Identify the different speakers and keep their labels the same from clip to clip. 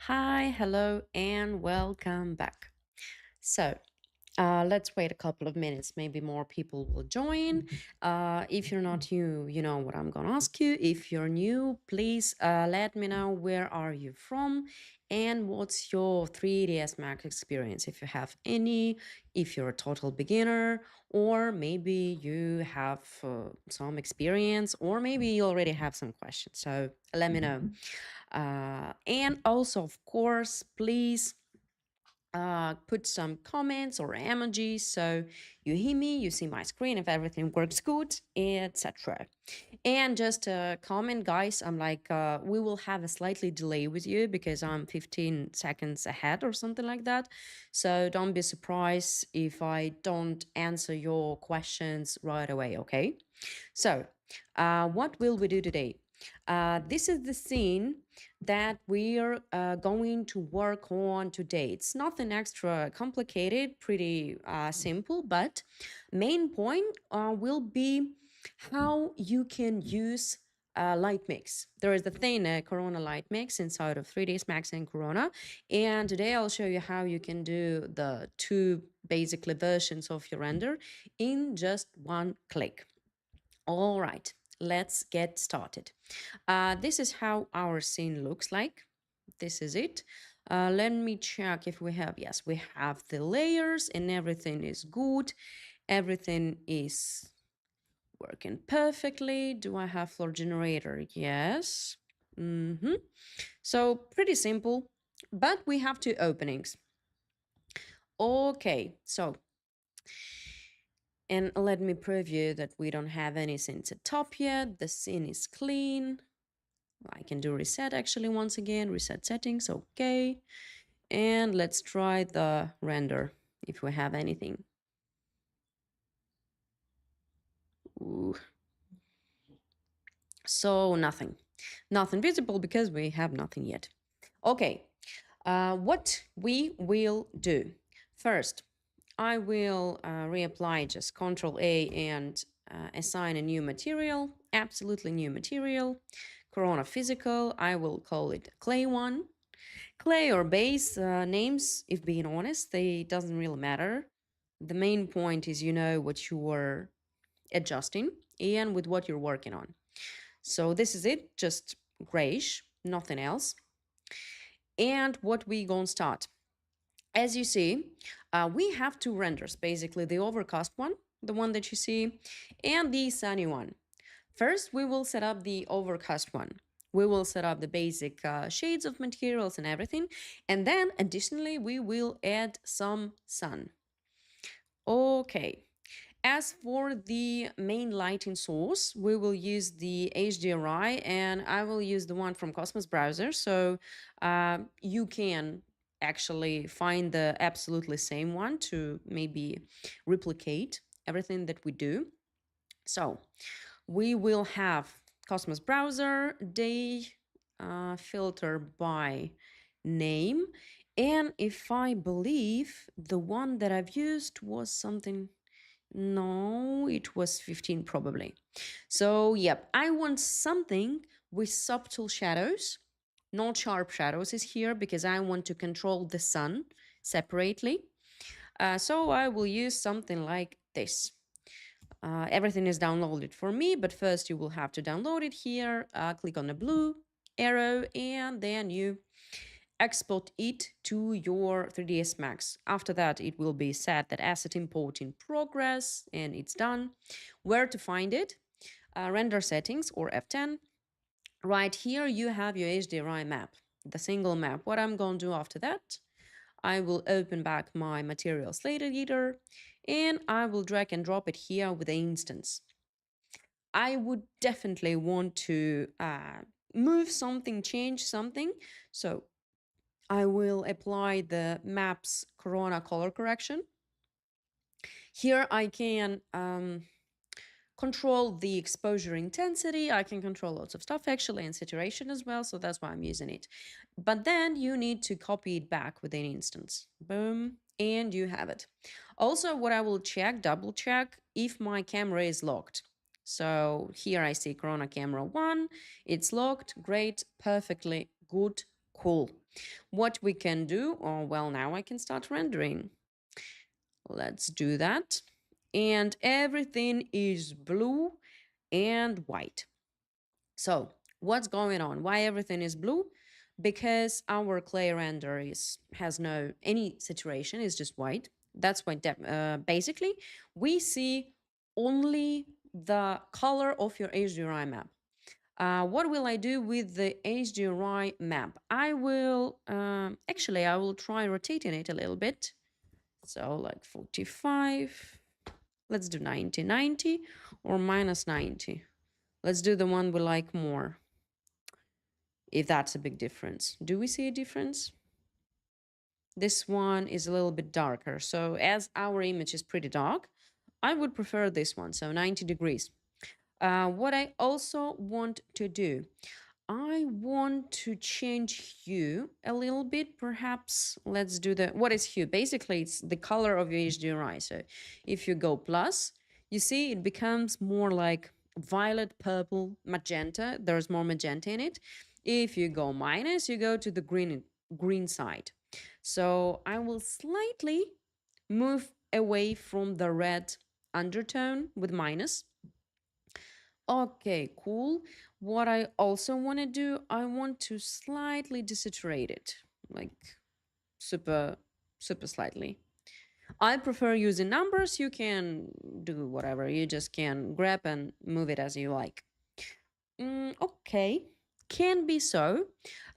Speaker 1: Hi, hello, and welcome back. So, let's wait a couple of minutes. Maybe more people will join. If you're not new, you know what I'm going to ask you. If you're new, please let me know where are you from and what's your 3ds Max experience, if you have any, if you're a total beginner, or maybe you have some experience, or maybe you already have some questions. So let me know. And also, of course, please put some comments or emojis so you hear me, you see my screen, if everything works good, etc. And just a comment, guys, I'm like, we will have a slightly delay with you because I'm 15 seconds ahead or something like that. So don't be surprised if I don't answer your questions right away, okay? So, what will we do today? This is the scene that we're going to work on today. It's nothing extra complicated, pretty simple, but main point will be how you can use LightMix. There is the thing, Corona LightMix inside of 3ds Max and Corona. And today I'll show you how you can do the two basically versions of your render in just one click. All right, let's get started. This is how our scene looks like. This is it. Let me check if we have, yes, we have the layers and everything is good. Everything is working perfectly. Do I have floor generator? Yes. So pretty simple, but we have two openings. Okay, so and let me preview that we don't have any scenes at top yet. The scene is clean. I can do reset actually once again, reset settings, okay. And let's try the render if we have anything. Ooh. So nothing visible because we have nothing yet. Okay, what we will do first, I will reapply just Control A and assign a new material, absolutely new material, Corona Physical. I will call it Clay 1. Clay or base names, if being honest, they doesn't really matter. The main point is you know what you are adjusting and with what you're working on. So this is it, just grayish, nothing else. And what we gonna start? As you see, we have two renders, basically the overcast one, the one that you see, and the sunny one. First, we will set up the overcast one. We will set up the basic shades of materials and everything. And then additionally, we will add some sun. Okay. As for the main lighting source, we will use the HDRI and I will use the one from Cosmos browser. So you can actually find the absolutely same one to maybe replicate everything that we do. So we will have Cosmos browser, day, filter by name. And if I believe the one that I've used was something, no, it was 15 probably. So yep, I want something with subtle shadows, not sharp shadows is here because I want to control the sun separately. So I will use something like this. Everything is downloaded for me, but first you will have to download it here. Click on the blue arrow and then you export it to your 3ds Max. After that, it will be set that asset import in progress and it's done. Where to find it? Render settings or F10. Right here, you have your HDRI map, the single map. What I'm going to do after that, I will open back my material slate editor and I will drag and drop it here with the instance. I would definitely want to move something, change something. So I will apply the maps Corona color correction. Here I can control the exposure intensity. I can control lots of stuff actually and saturation as well. So that's why I'm using it. But then you need to copy it back with an instance. Boom. And you have it. Also, what I will check, double check if my camera is locked. So here I see Corona camera 1. It's locked. Great. Perfectly good. Cool. What we can do, oh, well, now I can start rendering. Let's do that. And everything is blue and white. So what's going on? Why everything is blue? Because our clay render has no any saturation, it's just white. That's why basically we see only the color of your HDRI map. What will I do with the HDRI map? I will actually I will try rotating it a little bit. So like 45. Let's do 90, 90 or minus 90. Let's do the one we like more, if that's a big difference. Do we see a difference? This one is a little bit darker. So as our image is pretty dark, I would prefer this one, so 90 degrees. What I also want to do, I want to change hue a little bit, perhaps. Let's do what is hue? Basically, it's the color of your HDRI. So if you go plus, you see it becomes more like violet, purple, magenta. There's more magenta in it. If you go minus, you go to the green side. So I will slightly move away from the red undertone with minus. Okay, cool. What I also want to do, I want to slightly desaturate it, like super, super slightly. I prefer using numbers. You can do whatever. You just can grab and move it as you like. Okay, can be so.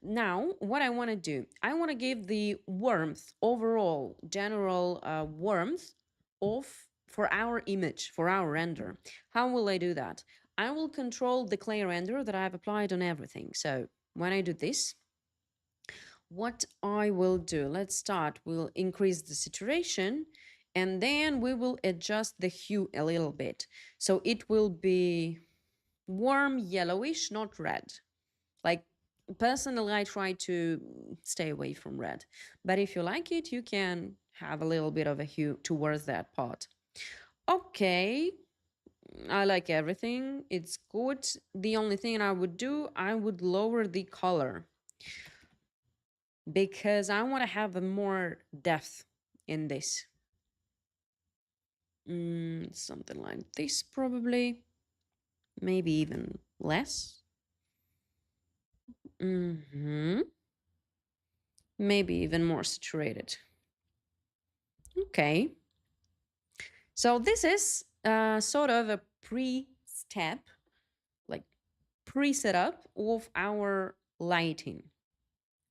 Speaker 1: Now, what I want to do, I want to give the warmth, overall, general warmth of for our image, for our render. How will I do that? I will control the clay render that I've applied on everything. So when I do this, what I will do, let's start, we'll increase the saturation and then we will adjust the hue a little bit. So it will be warm yellowish, not red. Like personally, I try to stay away from red. But if you like it, you can have a little bit of a hue towards that part. Okay, I like everything. It's good. The only thing I would do, I would lower the color because I want to have a more depth in this. Something like this, probably. Maybe even less. Maybe even more saturated. Okay. So this is sort of a pre-step, like pre-setup of our lighting.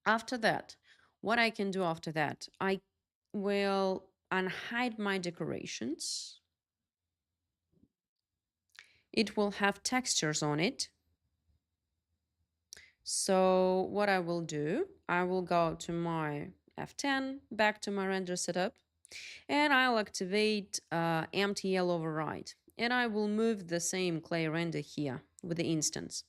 Speaker 1: After that, what I can do after that, I will unhide my decorations. It will have textures on it. So what I will do, I will go to my F10, back to my render setup, and I'll activate MTL override. And I will move the same clay render here with the instance.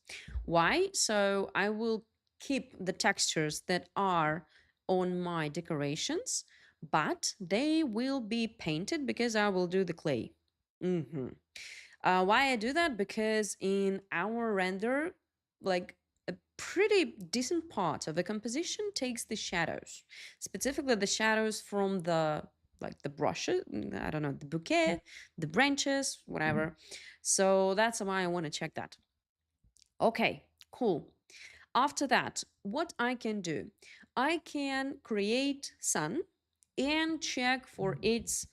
Speaker 1: Why? So I will keep the textures that are on my decorations, but they will be painted because I will do the clay. Why I do that? Because in our render, like a pretty decent part of the composition takes the shadows, specifically the shadows from the like the brushes, I don't know, the bouquet, the branches, whatever. So that's why I want to check that. Okay, cool. After that, what I can do, I can create sun and check for its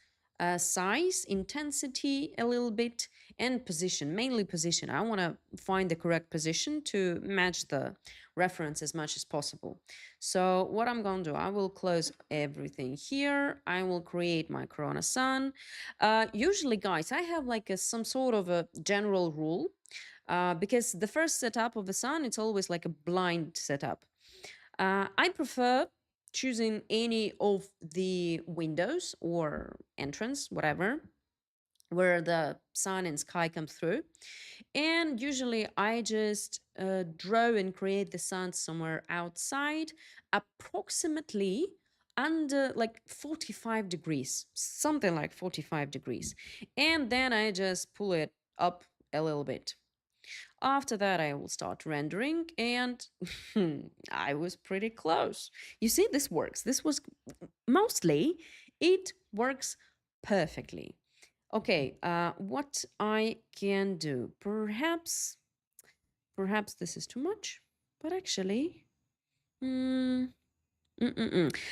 Speaker 1: size, intensity a little bit, and position, mainly position. I want to find the correct position to match the reference as much as possible. So what I'm going to do, I will close everything here. I will create my Corona Sun. Usually, guys, I have like some sort of a general rule because the first setup of the sun, it's always like a blind setup. I prefer choosing any of the windows or entrance, whatever, where the sun and sky come through. And usually I just draw and create the sun somewhere outside, approximately under like 45 degrees, something like 45 degrees. And then I just pull it up a little bit. After that, I will start rendering, and I was pretty close. You see, this works. This was mostly, it works perfectly. Okay, what I can do, perhaps this is too much, but actually, mm,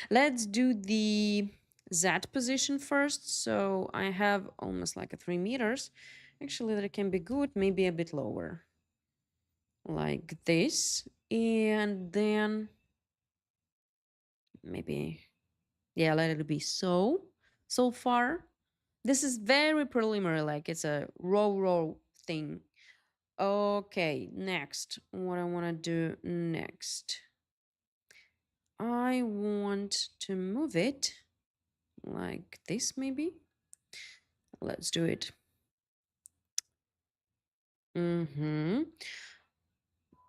Speaker 1: let's do the Z position first. So I have almost like a 3 meters. Actually, that can be good, maybe a bit lower, like this. And then maybe, yeah, let it be so far. This is very preliminary, like it's a row thing. Okay, next, what I want to do next, I want to move it like this, maybe. Let's do it. Mm-hmm.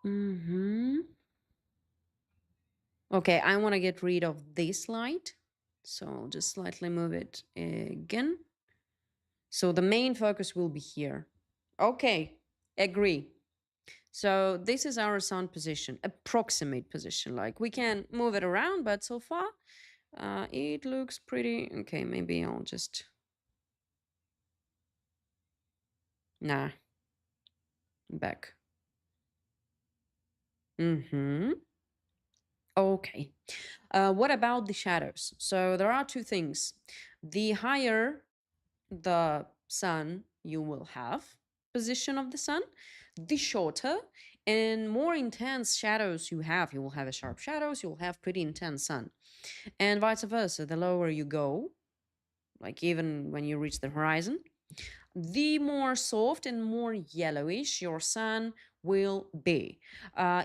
Speaker 1: Mm-hmm. Okay, I want to get rid of this light. So I'll just slightly move it again. So the main focus will be here. Okay, agree. So this is our sun position, approximate position. Like we can move it around, but so far it looks pretty. Okay, maybe I'll just, nah, back. Mm-hmm. Okay. What about the shadows? So there are two things. The higher the sun you will have, position of the sun, the shorter and more intense shadows you have. You will have a sharp shadows, you'll have pretty intense sun. And vice versa, the lower you go, like even when you reach the horizon, the more soft and more yellowish your sun will be.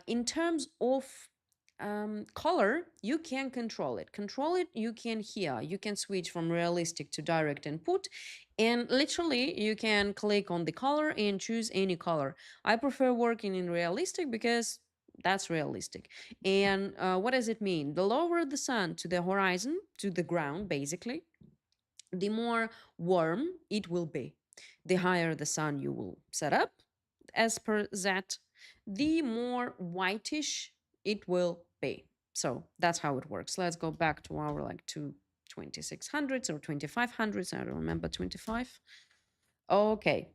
Speaker 1: In terms of color, you can control it. Control it, you can here. You can switch from realistic to direct input. And literally, you can click on the color and choose any color. I prefer working in realistic because that's realistic. And what does it mean? The lower the sun to the horizon, to the ground, basically, the more warm it will be. The higher the sun you will set up, as per that, the more whitish it will be. So that's how it works. Let's go back to our like 2600s or 2500s. I don't remember 25. Okay.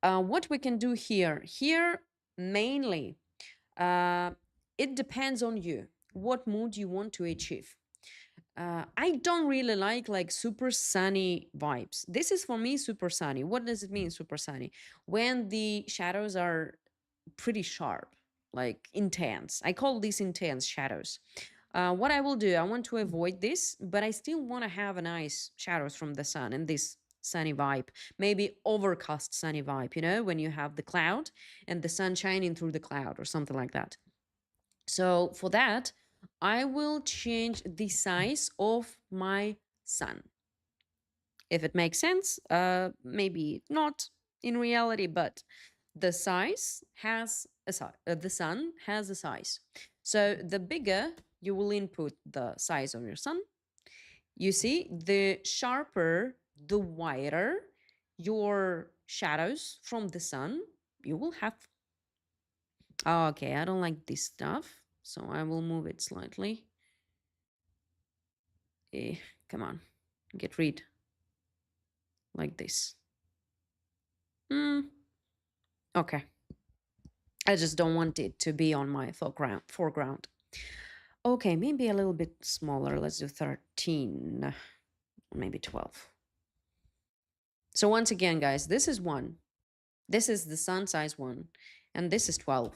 Speaker 1: What we can do here mainly, uh, it depends on you, what mood you want to achieve. I don't really like super sunny vibes. This is for me super sunny. What does it mean super sunny? When the shadows are pretty sharp, like intense. I call these intense shadows. What I will do, I want to avoid this, but I still want to have a nice shadows from the sun and this sunny vibe. Maybe overcast sunny vibe, you know, when you have the cloud and the sun shining through the cloud or something like that. So for that, I will change the size of my sun. If it makes sense, maybe not in reality, but the size has a size. The sun has a size. So the bigger you will input the size of your sun, you see, the sharper, the wider your shadows from the sun you will have. Oh, okay, I don't like this stuff, so I will move it slightly. Eh, come on, get rid like this. Okay, I just don't want it to be on my foreground. Okay, maybe a little bit smaller. Let's do 13, maybe 12. So once again, guys, this is 1. This is the sun size 1, and this is 12.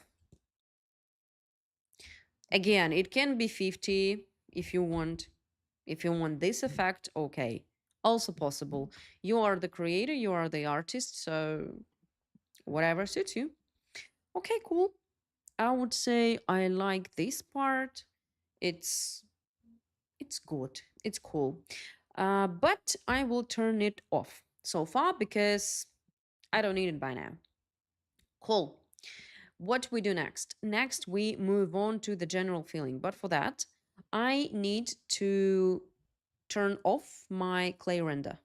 Speaker 1: Again, it can be 50 if you want. If you want this effect, okay, also possible. You are the creator, you are the artist, so whatever suits you. Okay, cool. I would say I like this part. It's good. It's cool. But I will turn it off so far because I don't need it by now. Cool. What we do next? Next, we move on to the general feeling. But for that, I need to turn off my clay render.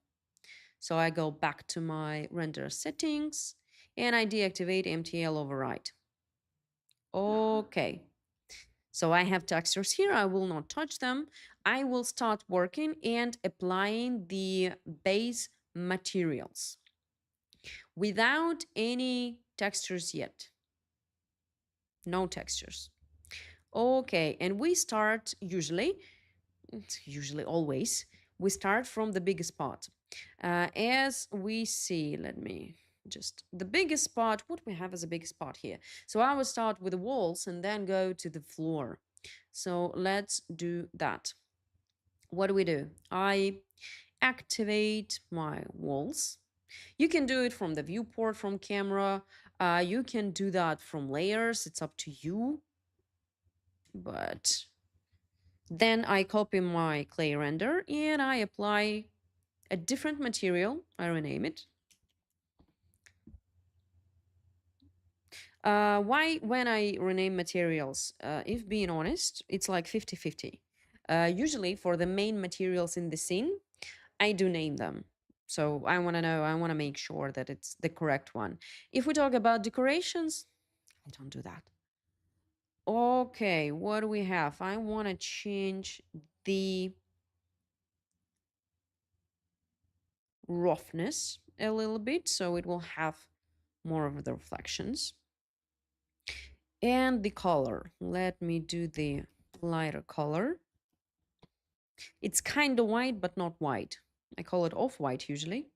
Speaker 1: So I go back to my render settings and I deactivate MTL override. Okay. So I have textures here. I will not touch them. I will start working and applying the base materials without any textures yet. No textures. Okay, and we start usually always, we start from the biggest part. As we see, let me just, the biggest spot, what we have as a big spot here. So I will start with the walls and then go to the floor. So let's do that. What do? I activate my walls. You can do it from the viewport, from camera. You can do that from layers. It's up to you. But then I copy my clay render and I apply a different material. I rename it. Why when I rename materials? If being honest, it's like 50-50. Usually for the main materials in the scene, I do name them. So I want to know, I want to make sure that it's the correct one. If we talk about decorations, I don't do that. Okay, what do we have? I want to change the roughness a little bit so it will have more of the reflections. And the color, let me do the lighter color. It's kind of white, but not white. I call it off-white usually.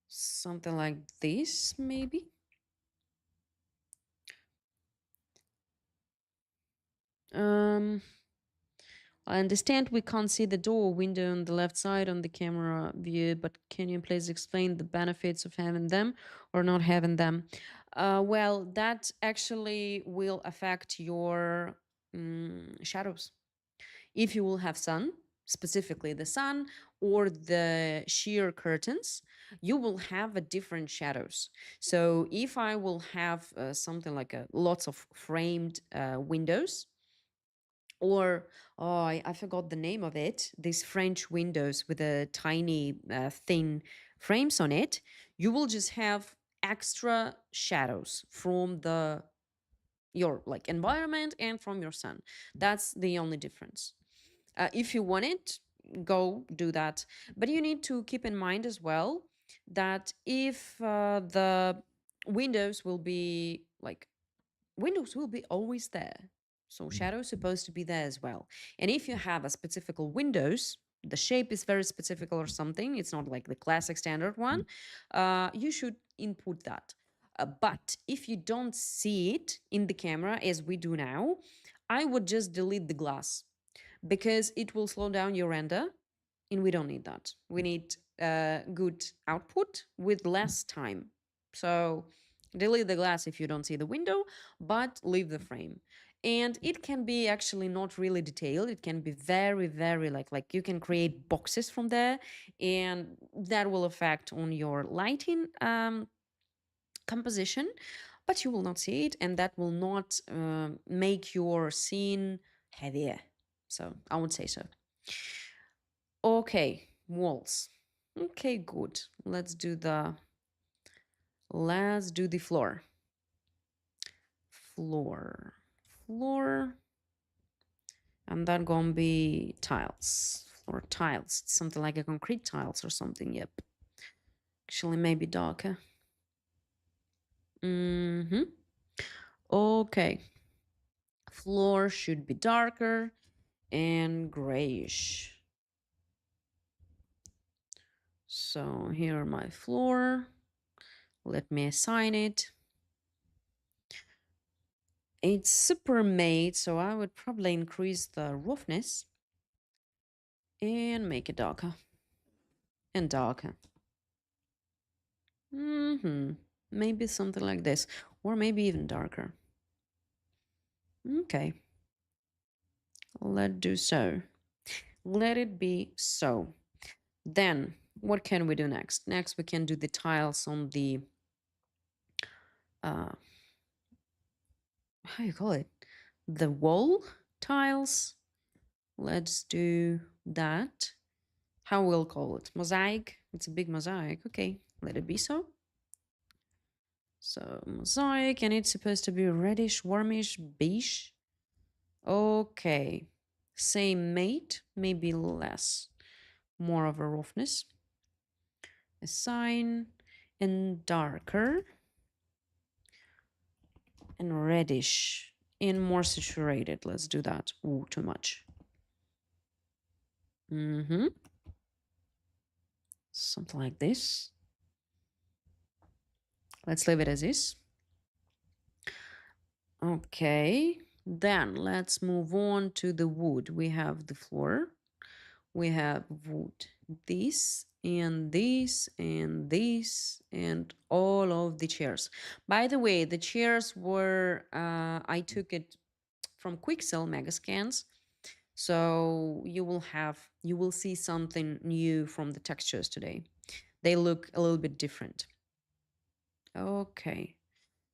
Speaker 1: Something like this, maybe. I understand we can't see the door window on the left side on the camera view, but can you please explain the benefits of having them or not having them? Well, that actually will affect your shadows. If you will have sun, specifically the sun or the sheer curtains, you will have a different shadows. So if I will have something like lots of framed windows, or I forgot the name of it, these French windows with a tiny thin frames on it, you will just have extra shadows from the your like environment and from your sun. That's the only difference. If you want it, go do that. But you need to keep in mind as well that if the windows will be like, windows will be always there. So shadow is supposed to be there as well. And if you have a specific windows, the shape is very specific or something, it's not like the classic standard one, you should input that. But if you don't see it in the camera as we do now, I would just delete the glass because it will slow down your render, and we don't need that. We need good output with less time. So delete the glass if you don't see the window, but leave the frame. And it can be actually not really detailed. It can be very, very like you can create boxes from there, and that will affect on your lighting composition, but you will not see it, and that will not make your scene heavier. So I would say so. Okay, walls. Okay, good. Let's do the floor. Floor. And that gonna be tiles. Floor tiles. Something like a concrete tiles or something, yep. Actually, maybe darker. Okay. Floor should be darker and grayish. So here my floor. Let me assign it. It's super made, so I would probably increase the roughness and make it darker and darker. Maybe something like this, or maybe even darker. Okay. Let's do so. Let it be so. Then, what can we do next? Next, we can do the tiles on the, how you call it? The wall tiles. Let's do that. How we'll call it? Mosaic. It's a big mosaic. Okay, let it be so. So mosaic, and it's supposed to be reddish, warmish, beige. Okay. Same mate, maybe less. More of a roughness. Assign and darker and reddish and more saturated. Let's do that. Ooh, too much. Something like this. Let's leave it as is. Okay, then let's move on to the wood. We have the floor, we have wood, this and this and this and all of the chairs. By the way, the chairs were, I took it from Quixel Megascans. So you will see something new from the textures today. They look a little bit different. Okay.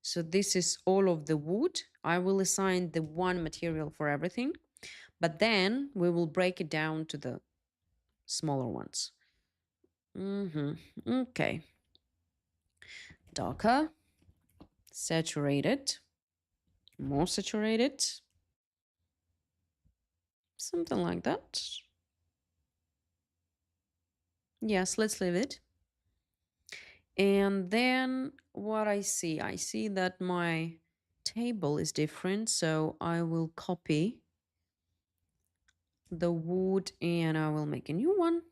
Speaker 1: So this is all of the wood. I will assign the one material for everything, but then we will break it down to the smaller ones. Okay. Darker, saturated, more saturated, something like that. Yes, let's leave it. And then what I see that my table is different, so I will copy the wood and I will make a new one.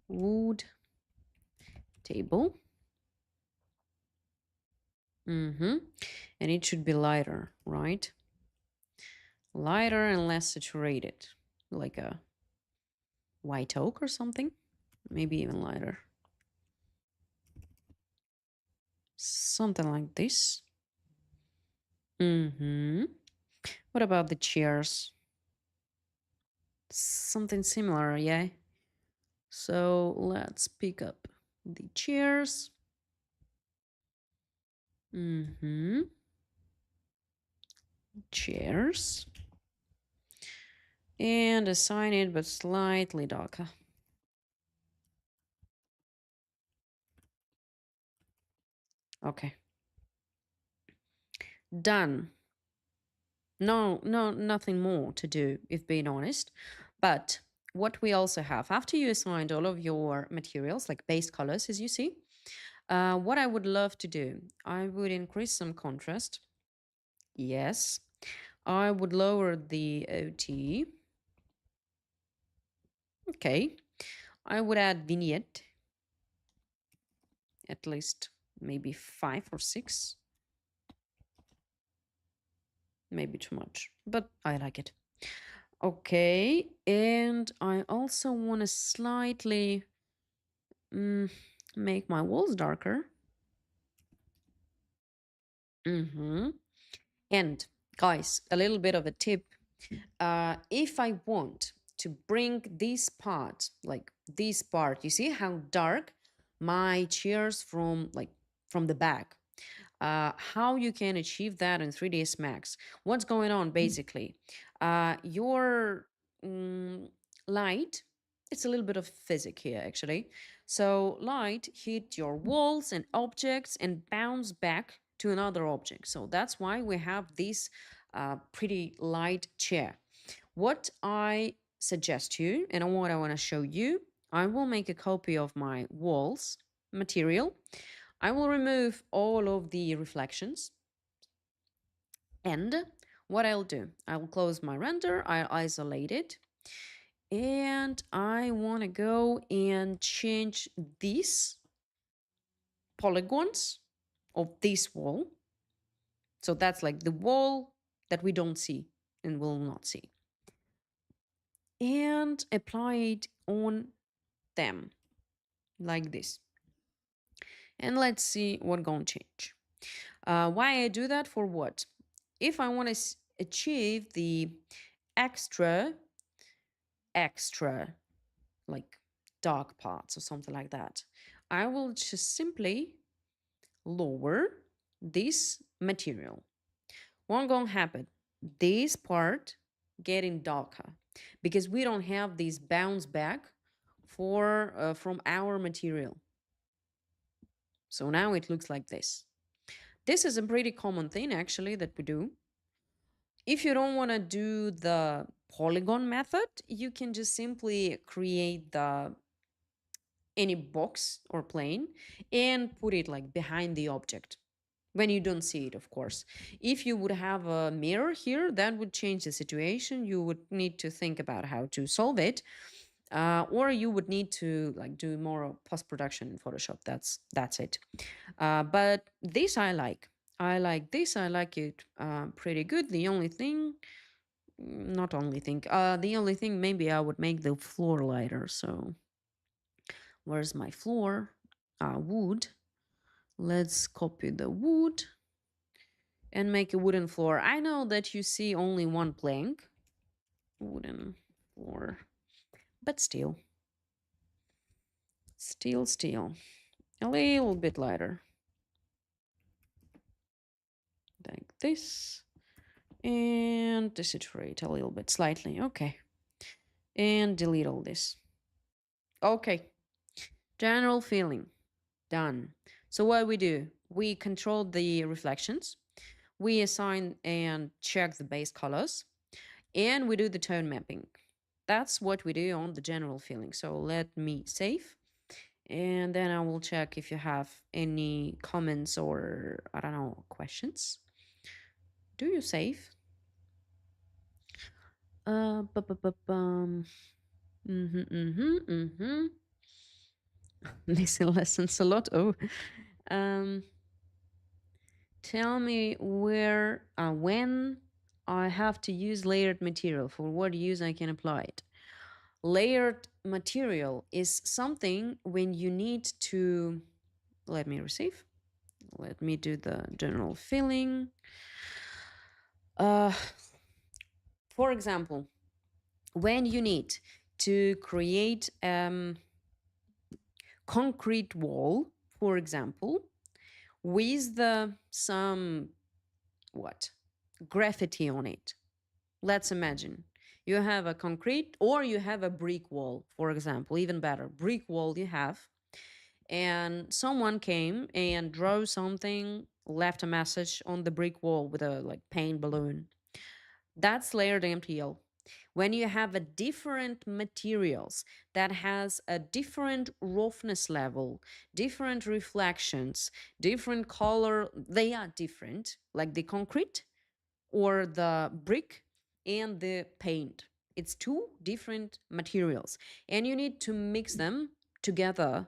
Speaker 1: Wood table. And it should be lighter, right? Lighter and less saturated, like a white oak or something. Maybe even lighter. Something like this. What about the chairs? Something similar, yeah? So let's pick up the chairs. Chairs. And assign it, but slightly darker. Okay. Done. No, nothing more to do, if being honest. But what we also have, after you assigned all of your materials, like base colors, as you see, what I would love to do, I would increase some contrast. Yes. I would lower the OT. Okay. I would add vignette. At least maybe 5 or 6. Maybe too much, but I like it. Okay, and I also want to slightly make my walls darker. And guys, a little bit of a tip. If I want to bring this part, like this part, you see how dark my chairs from the back. How you can achieve that in 3ds Max. What's going on basically? Your light, it's a little bit of physics here actually. So light hit your walls and objects and bounce back to another object. So that's why we have this pretty light chair. What I suggest you and what I want to show you, I will make a copy of my walls material. I will remove all of the reflections. And what I'll do, I will close my render, I'll isolate it. And I want to go and change these polygons of this wall. So that's like the wall that we don't see and will not see. And apply it on them like this. And let's see what's going to change. Why I do that? For what? If I want to achieve the extra like dark parts or something like that, I will just simply lower this material. What's going to happen? This part getting darker because we don't have this bounce back for from our material. So now it looks like this. This is a pretty common thing actually that we do. If you don't want to do the polygon method, you can just simply create the any box or plane and put it like behind the object when you don't see it, of course. If you would have a mirror here, that would change the situation. You would need to think about how to solve it, or you would need to like do more post production in Photoshop. That's it. But this I like. I like this. I like it pretty good. The only thing, not only thing, the only thing maybe I would make the floor lighter. So where's my floor? Wood. Let's copy the wood and make a wooden floor. I know that you see only one plank, wooden floor, but still, a little bit lighter, like this, and desaturate a little bit, slightly, okay, and delete all this. Okay, general feeling, done. So what we do, we control the reflections, we assign and check the base colors, and we do the tone mapping. That's what we do on the general feeling. So let me save. And then I will check if you have any comments or, I don't know, questions. Do you save? Missing lessons a lot. Oh. Um, tell me when I have to use layered material, for what use I can apply it. Layered material is something when you need to, let me receive. Let me do the general filling. For example, when you need to create concrete wall, for example, with some what graffiti on it. Let's imagine you have a concrete or you have a brick wall, for example, even better, brick wall you have, and someone came and drew something, left a message on the brick wall with a like paint balloon. That's layered MTL. When you have a different materials that has a different roughness level, different reflections, different color, they are different, like the concrete or the brick and the paint. It's two different materials and you need to mix them together.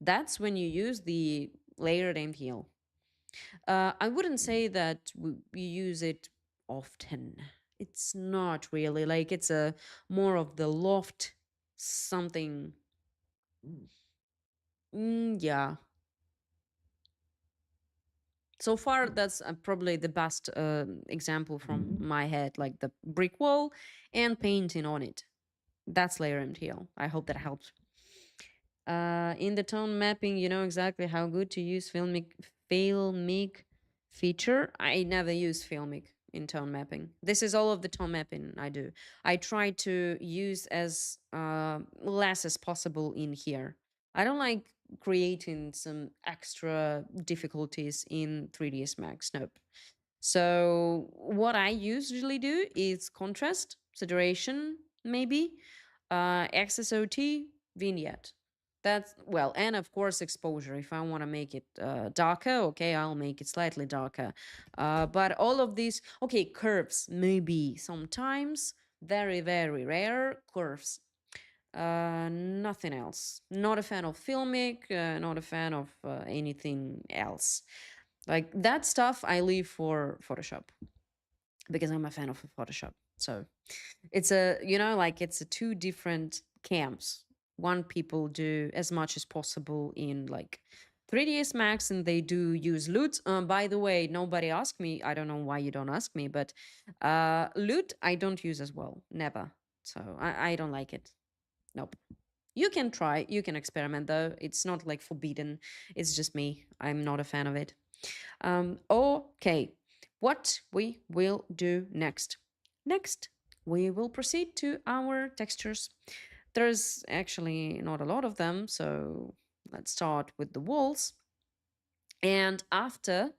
Speaker 1: That's when you use the layered MTL. I wouldn't say that we use it often. It's not really like it's a more of the loft something. Yeah. So far, that's probably the best example from my head, like the brick wall and painting on it. That's layer MTL. I hope that helps. In the tone mapping, you know exactly how good to use Filmic feature. I never use Filmic in tone mapping. This is all of the tone mapping I do. I try to use as less as possible in here. I don't like creating some extra difficulties in 3ds Max. Nope. So what I usually do is contrast, saturation, maybe, XSOT, vignette. That's well, and of course exposure. If I want to make it darker, okay, I'll make it slightly darker. But all of these, okay, curves, maybe sometimes, very, very rare curves. Nothing else. Not a fan of Filmic, not a fan of anything else. Like that stuff I leave for Photoshop because I'm a fan of Photoshop. So it's a, you know, like it's a two different camps. One people do as much as possible in like 3ds Max and they do use loot. By the way, nobody asked me. I don't know why you don't ask me, but loot I don't use as well. Never. So I don't like it. Nope. You can try, you can experiment though. It's not like forbidden. It's just me. I'm not a fan of it. Okay, what we will do next. Next, we will proceed to our textures. There's actually not a lot of them, so let's start with the walls. And after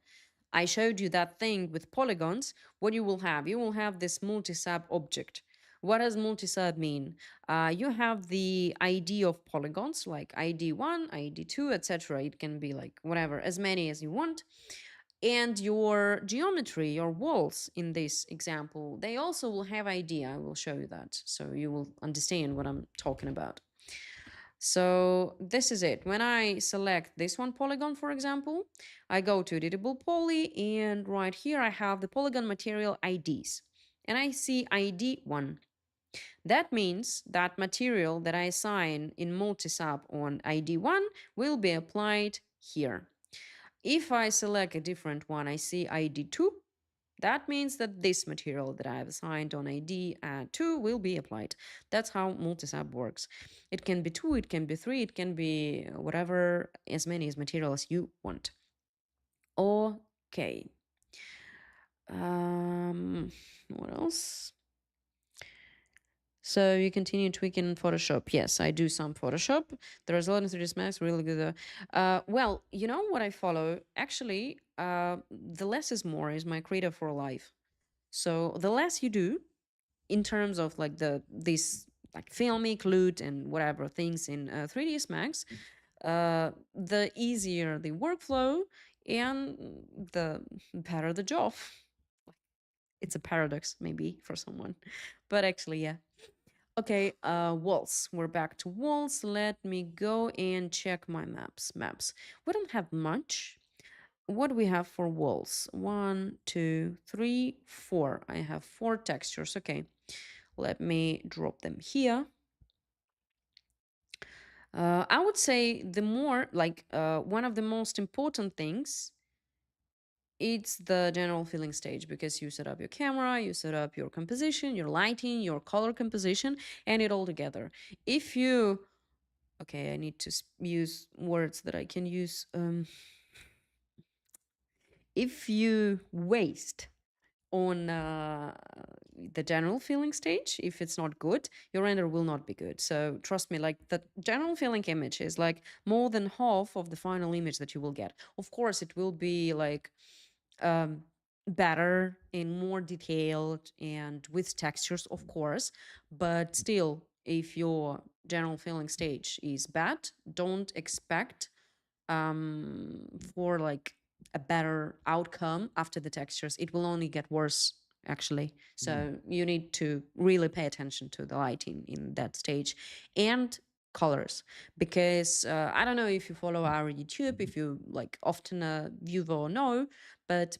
Speaker 1: I showed you that thing with polygons. What you will have this multi-sub object. What does multi-sub mean? You have the ID of polygons, like ID1, ID2, etc. It can be like whatever, as many as you want. And your geometry, your walls in this example, they also will have ID. I will show you that, so you will understand what I'm talking about. So this is it. When I select this one polygon, for example, I go to editable poly, and right here I have the polygon material IDs, and I see ID 1. That means that material that I assign in multi-sub on ID 1 will be applied here. If I select a different one, I see ID 2. That means that this material that I have assigned on ID 2 will be applied. That's how multi-sub works. It can be 2, it can be 3, it can be whatever, as many as materials you want. Okay. What else? So you continue tweaking in Photoshop. Yes, I do some Photoshop. The result in 3ds Max really good. Well, you know what I follow? Actually, the less is more is my creator for life. So the less you do in terms of like these like filmic, loot, and whatever things in 3ds Max, the easier the workflow and the better the job. It's a paradox maybe for someone, but actually, yeah. Okay, walls. We're back to walls. Let me go and check my maps. We don't have much. What do we have for walls? 1, 2, 3, 4. I have 4 textures. Okay, let me drop them here. I would say the more, like, one of the most important things, it's the general filling stage, because you set up your camera, you set up your composition, your lighting, your color composition, and it all together. If you, okay, I need to use words that I can use. If you waste on the general filling stage, if it's not good, your render will not be good. So trust me, like the general filling image is like more than half of the final image that you will get. Of course, it will be like better and more detailed and with textures, of course, but still, if your general filling stage is bad, don't expect for like a better outcome after the textures. It will only get worse, actually. So you need to really pay attention to the lighting in that stage and colors, because I don't know if you follow our YouTube, if you like often a viewer or no, but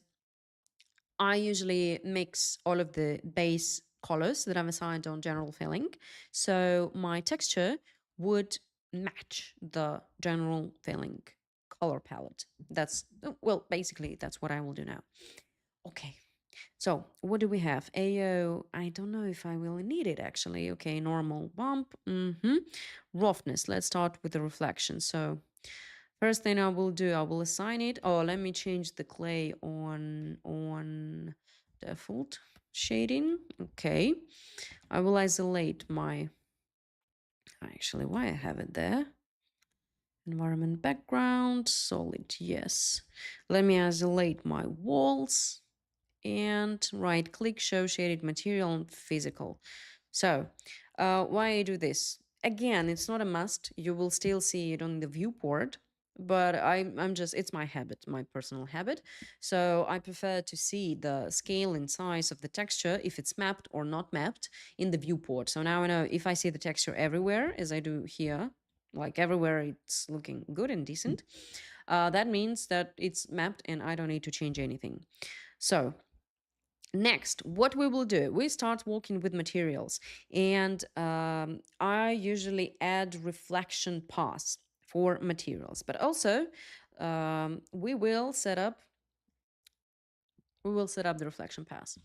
Speaker 1: I usually mix all of the base colors that I'm assigned on general filling, so my texture would match the general filling color palette. That's, well, basically that's what I will do now. Okay, so what do we have? AO, I don't know if I will need it actually. Okay, normal bump. Roughness, let's start with the reflection. So first thing I will do, I will assign it. Oh, let me change the clay on default shading. Okay, I will isolate my, actually, why I have it there? Environment background, solid, yes. Let me isolate my walls and right click, show shaded material and physical. So why I do this? Again, it's not a must. You will still see it on the viewport, but I'm just, it's my habit, my personal habit. So I prefer to see the scale and size of the texture, if it's mapped or not mapped, in the viewport. So now I know if I see the texture everywhere, as I do here, like everywhere it's looking good and decent, that means that it's mapped and I don't need to change anything. So next, what we will do, we start working with materials, and I usually add reflection paths for materials, but also we will set up the reflection paths.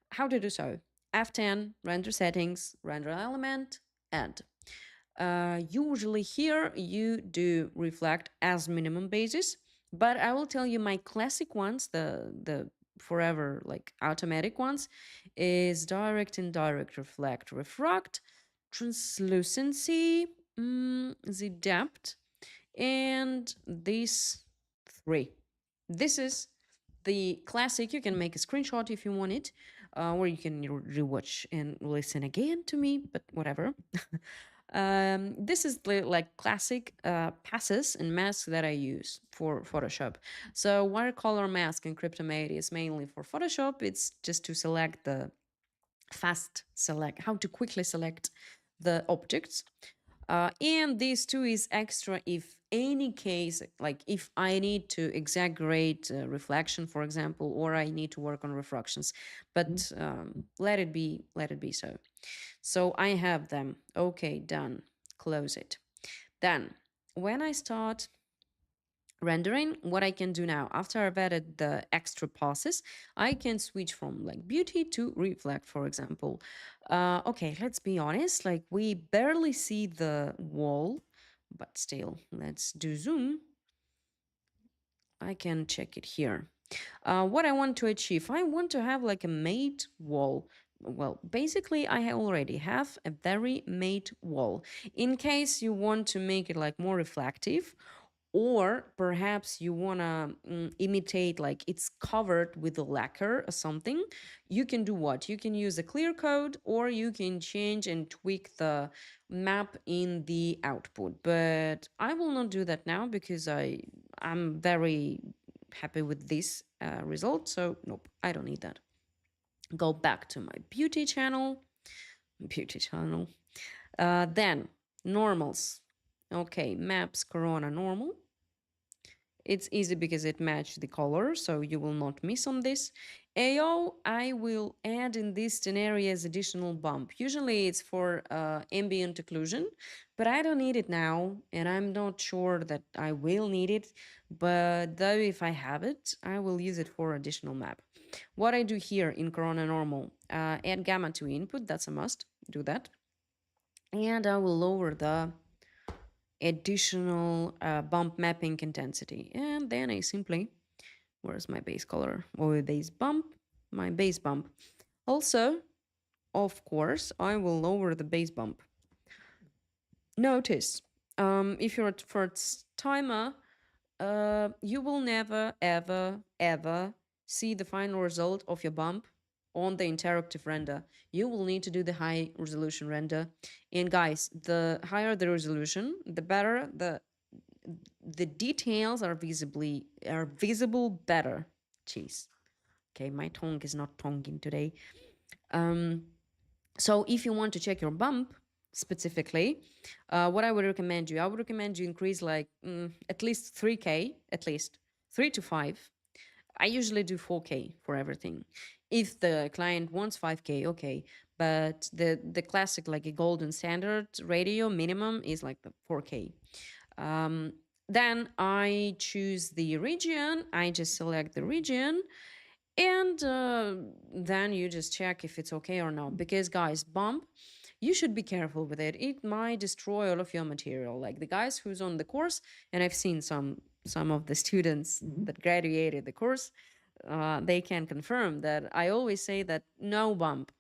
Speaker 1: How to do so? F10, render settings, render element, add. Usually here you do reflect as minimum basis, but I will tell you my classic ones, the forever like automatic ones, is direct, indirect, reflect, refract, translucency, the depth, and these 3. This is The classic, you can make a screenshot if you want it, or you can rewatch and listen again to me, but whatever. This is like classic passes and masks that I use for Photoshop. So watercolor mask and Cryptomate is mainly for Photoshop. It's just to select the how to quickly select the objects. And these two is extra if any case, like if I need to exaggerate reflection, for example, or I need to work on refractions. But let it be so. So I have them. Okay, done. Close it. Then when I start rendering, what I can do now, after I've added the extra passes, I can switch from like beauty to reflect, for example. Okay, let's be honest, like we barely see the wall, but still, let's do zoom. I can check it here. What I want to achieve, I want to have like a matte wall. Well, basically, I already have a very matte wall. In case you want to make it like more reflective, or perhaps you want to imitate like it's covered with a lacquer or something, you can do what? You can use a clear code, or you can change and tweak the map in the output. But I will not do that now because I'm very happy with this result. So nope, I don't need that. Go back to my beauty channel. Then normals. Okay, maps, corona, normal. It's easy because it matched the color, so you will not miss on this. AO, I will add in this scenario as additional bump. Usually it's for ambient occlusion, but I don't need it now, and I'm not sure that I will need it. But though if I have it, I will use it for additional map. What I do here in Corona Normal, add gamma to input, that's a must, do that. And I will lower the additional bump mapping intensity. And then I simply, where's my base color? Or base bump, my base bump. Also, of course, I will lower the base bump. Notice, if you're at first timer, you will never, ever, ever see the final result of your bump on the interactive render. You will need to do the high resolution render. And guys, the higher the resolution, the better the details are visible better. Jeez. Okay, my tongue is not tonguing today. So if you want to check your bump specifically, what I would recommend you increase like at least 3K, at least 3 to 5. I usually do 4K for everything. If the client wants 5K, okay. But the classic, like a golden standard radio minimum is like the 4K. Then I choose the region. I just select the region. And then you just check if it's okay or not. Because, guys, bump, you should be careful with it. It might destroy all of your material. Like the guys who's on the course, and I've seen some of the students that graduated the course, they can confirm that I always say that no bump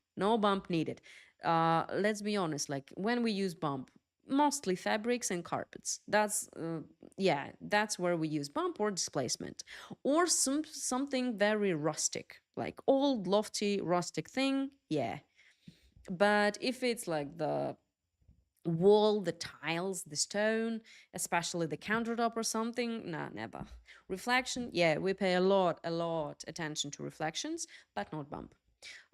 Speaker 1: needed. Let's be honest, like when we use bump, mostly fabrics and carpets. That's where we use bump or displacement, or something very rustic, like old lofty rustic thing. Yeah, but if it's like the wall, the tiles, the stone, especially the countertop or something, nah, never. Reflection, yeah, we pay a lot attention to reflections, but not bump.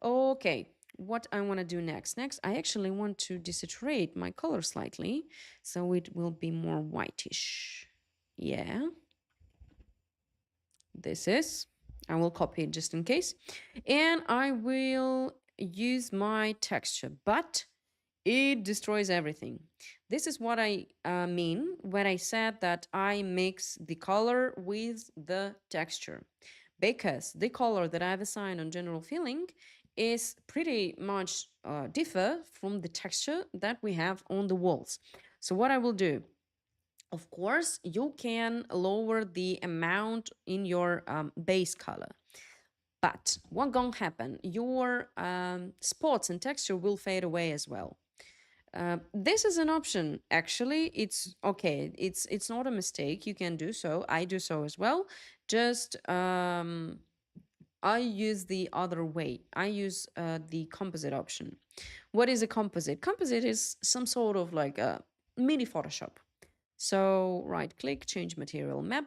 Speaker 1: Okay, what I want to do next. Next, I actually want to desaturate my color slightly, so it will be more whitish. Yeah, this is. I will copy it just in case. And I will use my texture, but it destroys everything. This is what I mean when I said that I mix the color with the texture, because the color that I've assigned on general feeling is pretty much differ from the texture that we have on the walls. So what I will do, of course, you can lower the amount in your base color. But what gonna happen? Your spots and texture will fade away as well. This is an option. Actually, it's okay. It's not a mistake. You can do so. I do so as well. Just I use the other way. I use the composite option. What is a composite? Composite is some sort of like a mini Photoshop. So right click, change material map,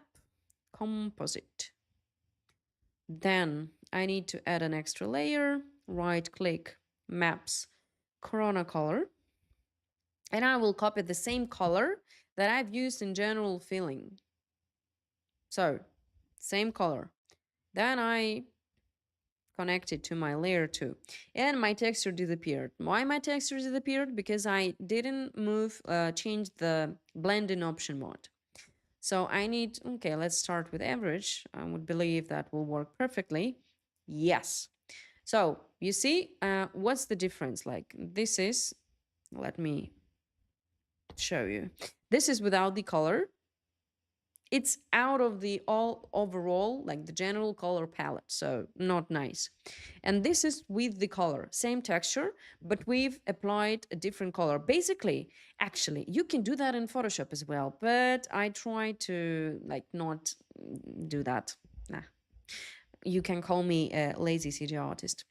Speaker 1: composite. Then I need to add an extra layer, right click, maps, corona color. And I will copy the same color that I've used in general filling. So same color. Then I connect it to my layer 2 and my texture disappeared. Why my texture disappeared? Because I didn't change the blending option mode. So I need, okay, let's start with average. I would believe that will work perfectly. Yes. So you see, what's the difference? Like this is, let me show you. This is without the color. It's out of the all overall, like the general color palette, so not nice. And this is with the color, same texture, but we've applied a different color. Basically, actually, you can do that in Photoshop as well, but I try to like not do that. Nah. You can call me a lazy CG artist.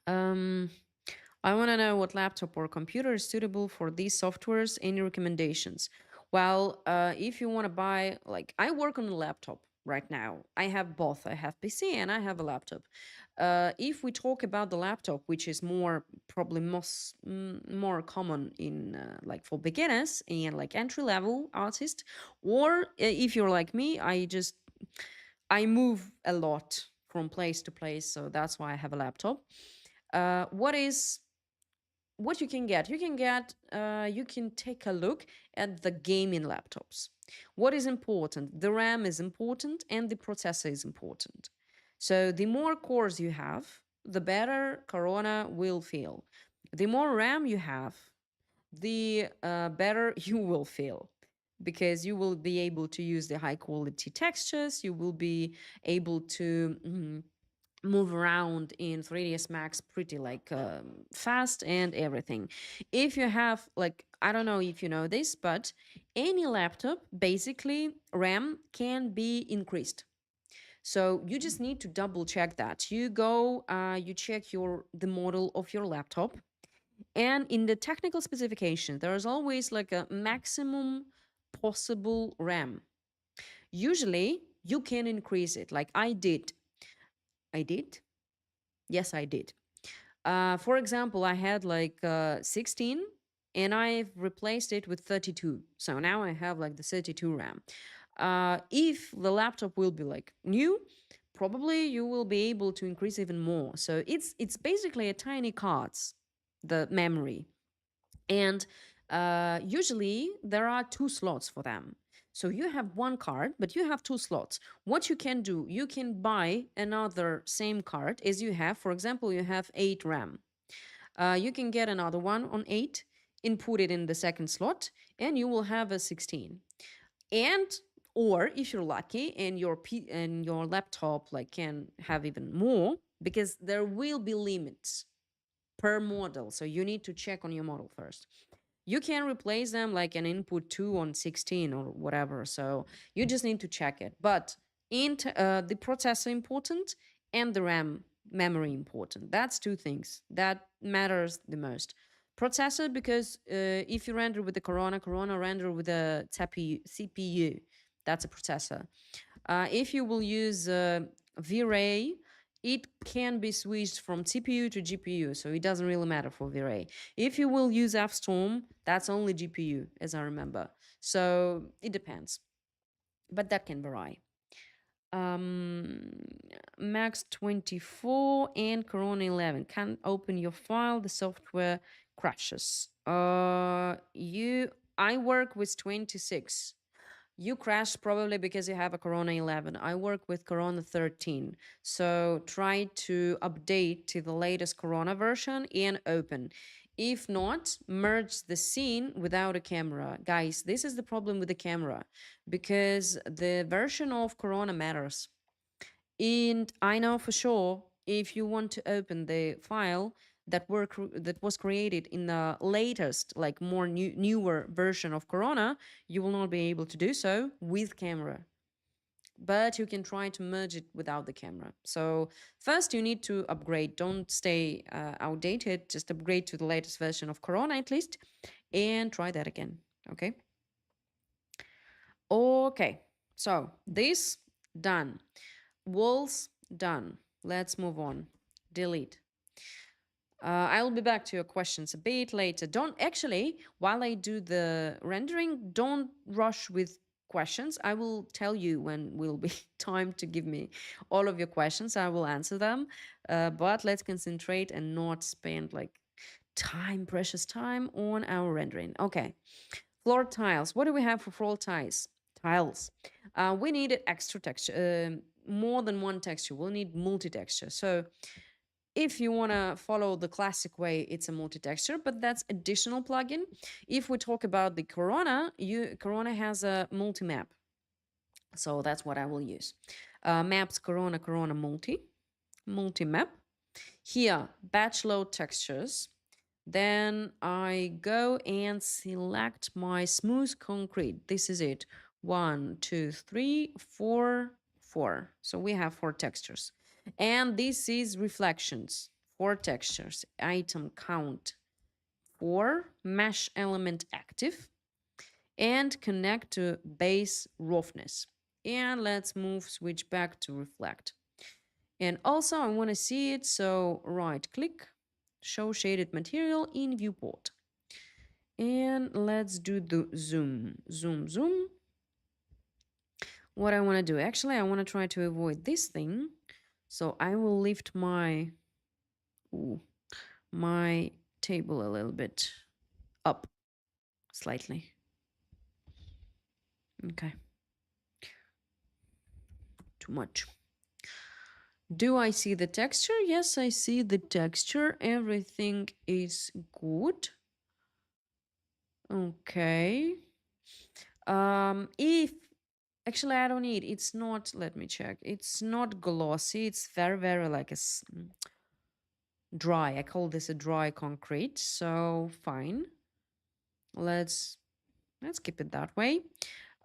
Speaker 1: I want to know what laptop or computer is suitable for these softwares. Any recommendations? Well, if you want to buy, like, I work on a laptop right now. I have both. I have PC and I have a laptop. If we talk about the laptop, which is more probably more common in like for beginners and like entry level artists, or if you're like me, I move a lot from place to place, so that's why I have a laptop. What you can get? You can take a look at the gaming laptops. What is important? The RAM is important and the processor is important. So the more cores you have, the better Corona will feel. The more RAM you have, the better you will feel, because you will be able to use the high quality textures. You will be able to move around in 3ds Max pretty like fast and everything. If you have like, I don't know if you know this, but any laptop basically RAM can be increased. So you just need to double check that. You go, you check the model of your laptop, and in the technical specification, there's always like a maximum possible RAM. Usually, you can increase it. Like I did. I did. Yes, I did. For example, I had like 16 and I've replaced it with 32. So now I have like the 32 RAM. If the laptop will be like new, probably you will be able to increase even more. So it's basically a tiny cards, the memory. And usually there are two slots for them. So you have one card, but you have two slots. What you can do, you can buy another same card as you have. For example, you have 8 RAM. You can get another one on 8, input it in the second slot, and you will have a 16. And or if you're lucky and your laptop like can have even more, because there will be limits per model. So you need to check on your model first. You can replace them like an input 2 on 16 or whatever. So you just need to check it. But the processor important and the RAM memory important. That's two things that matters the most. Processor, because if you render with the Corona render with a CPU. That's a processor. If you will use V-Ray, it can be switched from CPU to GPU, so it doesn't really matter for V-Ray. If you will use FStorm, that's only GPU, as I remember. So it depends, but that can vary. Um, Max 24 and Corona 11 can't open your file. The software crashes. I work with 26. You crashed probably because you have a Corona 11. I work with Corona 13. So try to update to the latest Corona version and open. If not, merge the scene without a camera. Guys, this is the problem with the camera, because the version of Corona matters. And I know for sure if you want to open the file that was created in the latest, like more newer version of Corona, you will not be able to do so with camera. but you can try to merge it without the camera. So first you need to upgrade. Don't stay outdated. Just upgrade to the latest version of Corona at least, and try that again. Okay. Okay. So this done. Walls done. Let's move on. Delete. I'll be back to your questions a bit later. Don't actually, while I do the rendering, don't rush with questions. I will tell you when will be time to give me all of your questions. I will answer them. But let's concentrate and not spend like precious time on our rendering. Okay. Floor tiles. What do we have for floor tiles? Tiles. We needed extra texture, more than one texture. We'll need multi-texture. So if you want to follow the classic way, it's a multi-texture, but that's additional plugin. If we talk about the Corona, Corona has a multi-map. So that's what I will use. Maps Corona multi-map. Here, batch load textures. Then I go and select my smooth concrete. This is it. 1, 2, 3, 4, 4. So we have 4 textures. And this is reflections, 4 textures, item count 4, mesh element active, and connect to base roughness. And let's switch back to reflect. And also I want to see it, so right click, show shaded material in viewport. And let's do the zoom. What I want to do, actually, I want to try to avoid this thing. So I will lift my table a little bit up slightly. Okay. Too much. Do I see the texture? Yes, I see the texture. Everything is good. Okay. If actually I don't need, it's not, let me check. It's not glossy. It's very, very like a dry. I call this a dry concrete. So fine. Let's keep it that way.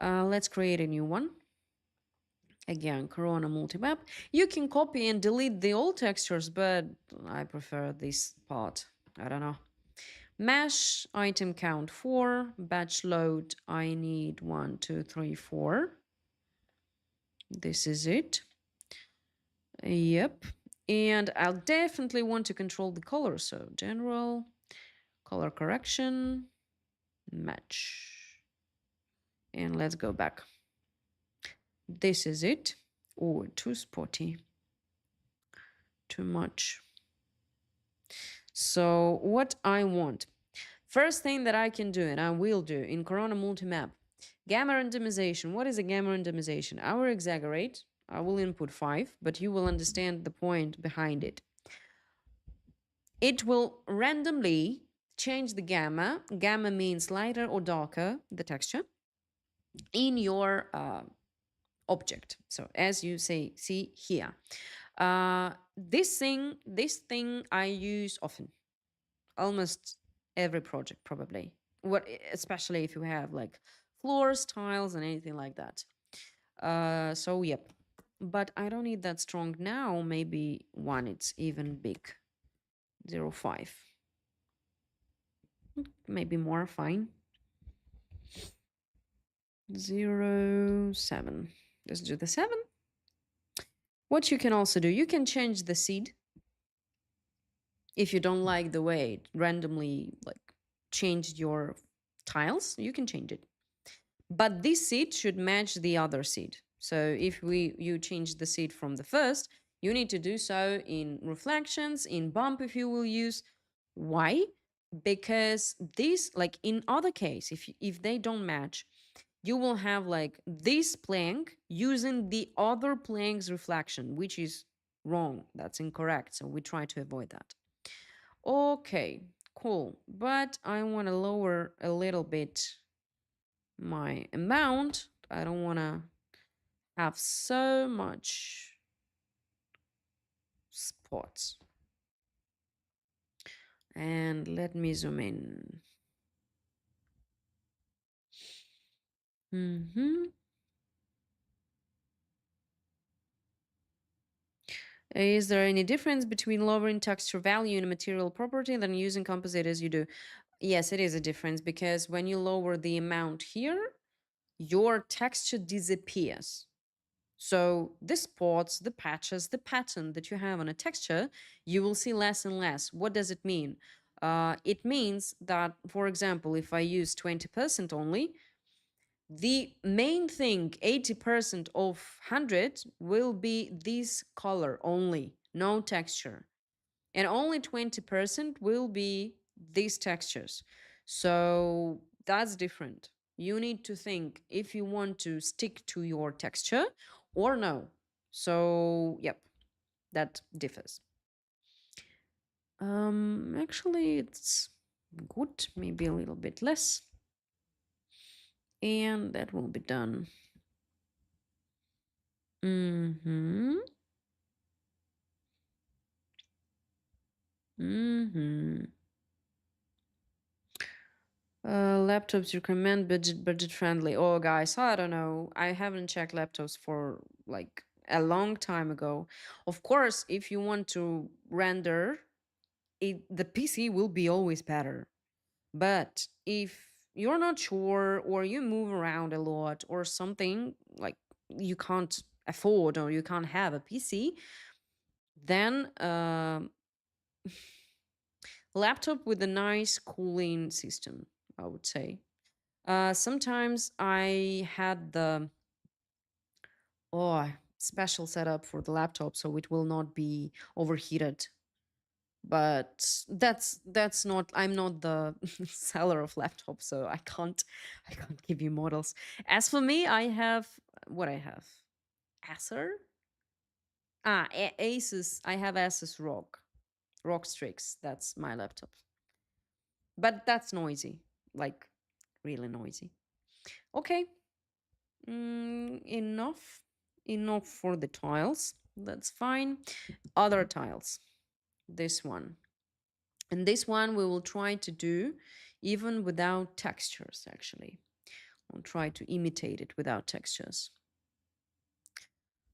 Speaker 1: Let's create a new one. Again, Corona multimap. You can copy and delete the old textures, but I prefer this part. I don't know. Mesh, item count 4. Batch load, I need 1, 2, 3, 4. This is it. Yep. And I'll definitely want to control the color. So general, color correction, match. And let's go back. This is it. Oh, too spotty. Too much. So what I want. First thing that I can do, and I will do in Corona Multimap, gamma randomization. What is a gamma randomization? I will exaggerate. I will input 5, but you will understand the point behind it. It will randomly change the gamma. Gamma means lighter or darker, the texture, in your object. So as you see here. This thing I use often, almost every project probably. Especially if you have like floors, tiles, and anything like that. So yep, but I don't need that strong now. Maybe 1, it's even big. 0.5, maybe more. Fine. 0.7. Let's do the 7. What you can also do, you can change the seed. If you don't like the way it randomly like changed your tiles, you can change it. But this seed should match the other seed. So if you change the seed from the first, you need to do so in reflections, in bump if you will use. Why? Because this, like in other case, if they don't match, you will have like this plank using the other plank's reflection, which is wrong. That's incorrect. So we try to avoid that. Okay, cool. But I want to lower a little bit my amount. I don't want to have so much spots. And let me zoom in. Is there any difference between lowering texture value in a material property than using composite as you do? Yes, it is a difference because when you lower the amount here, your texture disappears. So the spots, the patches, the pattern that you have on a texture, you will see less and less. What does it mean? It means that, for example, if I use 20% only, the main thing, 80% of 100, will be this color only, no texture. And only 20% will be these textures. So that's different. You need to think if you want to stick to your texture or no. So, yep, that differs. Actually, it's good, maybe a little bit less. And that will be done. Mm-hmm. Mm-hmm. Laptops you recommend budget friendly. Oh, guys, I don't know. I haven't checked laptops for like a long time ago. Of course, if you want to render, the PC will be always better. But if you're not sure or you move around a lot or something like you can't afford or you can't have a PC, then laptop with a nice cooling system, I would say. Sometimes I had the special setup for the laptop so it will not be overheated. But that's not, I'm not the seller of laptops, so I can't give you models. As for me, I have what I have. Acer? Asus. I have Asus Rock Strix. That's my laptop. But that's noisy. Like really noisy. Okay. Enough. Enough for the tiles. That's fine. Other tiles. This one. And this one we will try to do even without textures, actually. I'll try to imitate it without textures.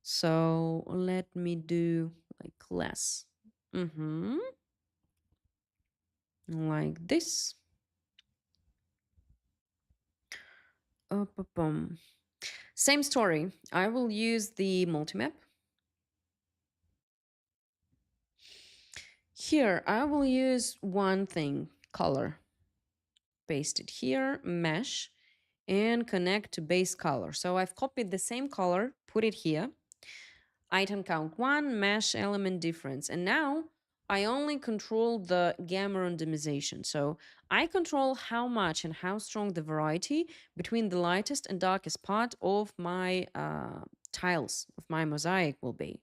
Speaker 1: So let me do like less. Like this. Same story. I will use the multimap. Here, I will use one thing, color. Paste it here, mesh, and connect to base color. So I've copied the same color, put it here. Item count 1, mesh element difference. And now I only control the gamma randomization. So I control how much and how strong the variety between the lightest and darkest part of my tiles, of my mosaic will be.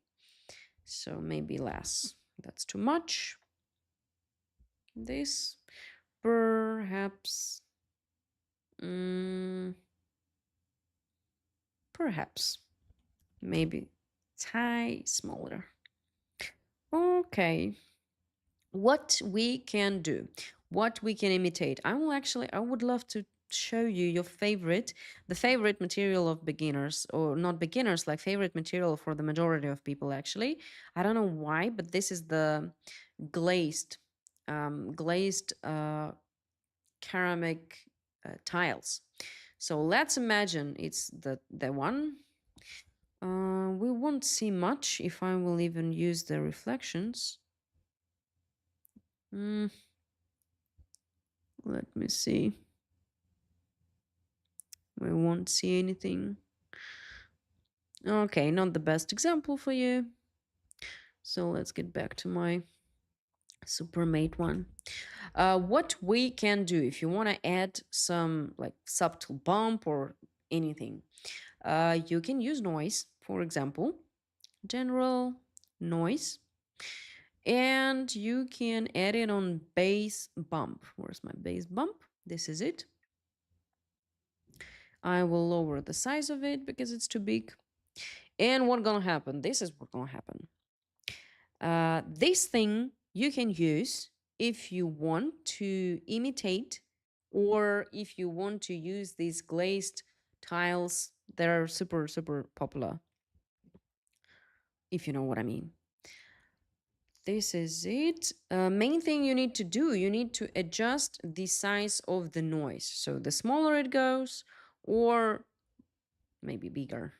Speaker 1: So maybe less. That's too much. This, perhaps. Perhaps. Maybe smaller. Okay. What we can do, what we can imitate. I would love to show you the favorite material of beginners, or not beginners, like favorite material for the majority of people, actually. I don't know why, but this is the glazed, glazed ceramic tiles. So let's imagine it's the one. We won't see much if I will even use the reflections. Let me see. We won't see anything. Okay, not the best example for you. So let's get back to my Supermate one. What we can do if you want to add some like subtle bump or anything, you can use noise, for example, general noise, and you can add it on base bump. Where's my base bump? This is it. I will lower the size of it because it's too big. And what's gonna happen? This is what's gonna happen. This thing you can use if you want to imitate, or if you want to use these glazed tiles that are super, super popular, if you know what I mean. this is it. Main thing you need to do, you need to adjust the size of the noise. So the smaller it goes, or maybe bigger.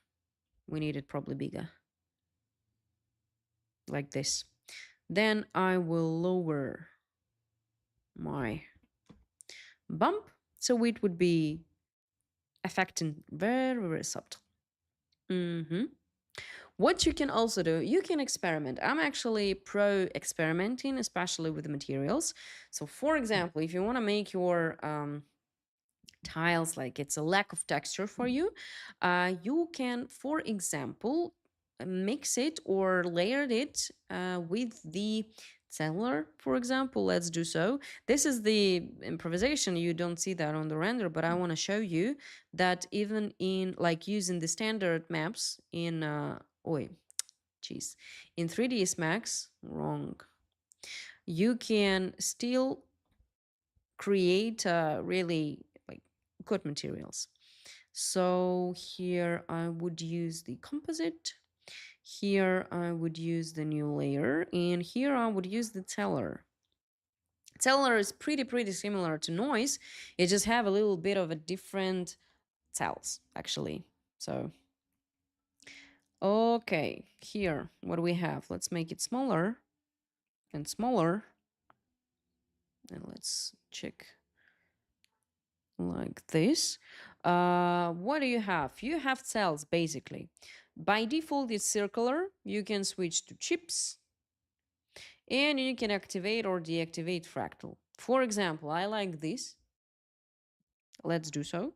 Speaker 1: We need it probably bigger. Like this. Then I will lower my bump. So it would be affecting very, very subtle. What you can also do, you can experiment. I'm actually pro experimenting, especially with the materials. So for example, if you want to make your tiles like it's a lack of texture for you, you can, for example, mix it or layer it with the cellular, for example. Let's do so. This is the improvisation. You don't see that on the render, but I want to show you that even in like using the standard maps in in 3ds Max, wrong, you can still create really like good materials. So here I would use the composite. Here I would use the new layer, and here I would use the teller. Teller is pretty similar to noise. It just have a little bit of a different cells actually. So okay, here what do we have? Let's make it smaller and smaller, and let's check like this. What do you have? You have cells basically. By default, it's circular. You can switch to chips, and you can activate or deactivate fractal. For example, I like this. Let's do so.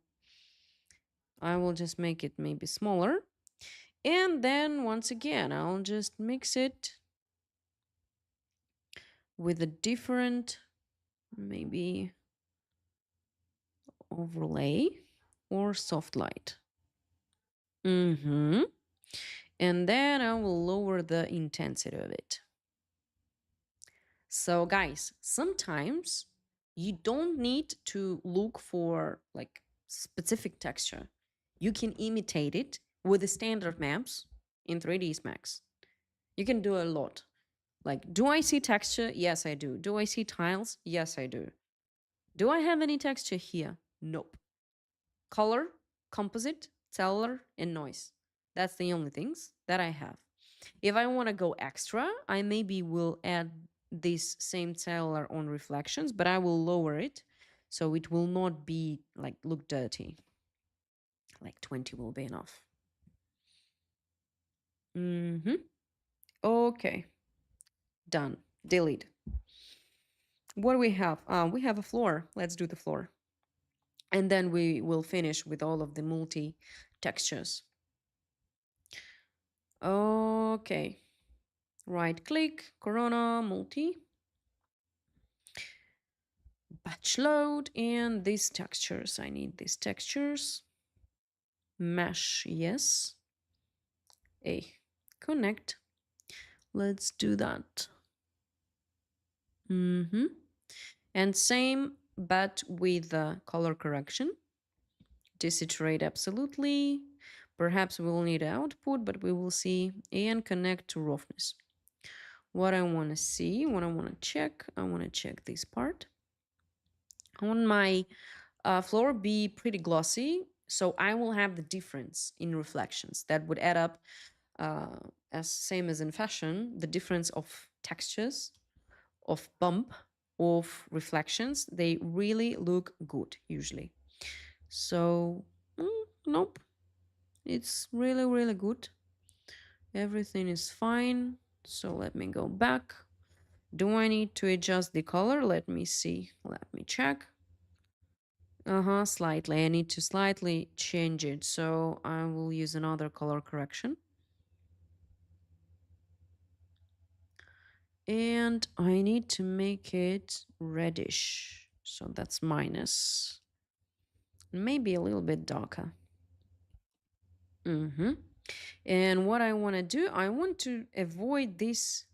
Speaker 1: I will just make it maybe smaller. And then once again, I'll just mix it with a different, maybe overlay or soft light. And then I will lower the intensity of it. So guys, sometimes you don't need to look for like specific texture. You can imitate it with the standard maps in 3ds Max. You can do a lot. Like, do I see texture? Yes, I do. Do I see tiles? Yes, I do. Do I have any texture here? Nope. Color, composite, cellular, and noise. That's the only things that I have. If I want to go extra, I maybe will add this same cellular on reflections, but I will lower it so it will not be like look dirty. Like 20 will be enough. Okay. Done. Delete. What do we have? We have a floor. Let's do the floor. And then we will finish with all of the multi textures. Okay. Right click, Corona, multi. Batch load, and these textures. I need these textures. Mesh, yes. Connect. Let's do that. And same, but with the color correction. Desaturate absolutely. Perhaps we will need output, but we will see. And connect to roughness. What I want to see, what I want to check, I want to check this part. I want my floor be pretty glossy, so I will have the difference in reflections that would add up as same as in fashion, the difference of textures, of bump, of reflections. They really look good usually. So nope, it's really good. Everything is fine. So let me go back. Do I need to adjust the color? Let me see. Let me check. Slightly. I need to slightly change it. So I will use another color correction. And I need to make it reddish. So that's minus. Maybe a little bit darker. And what I want to do, I want to avoid this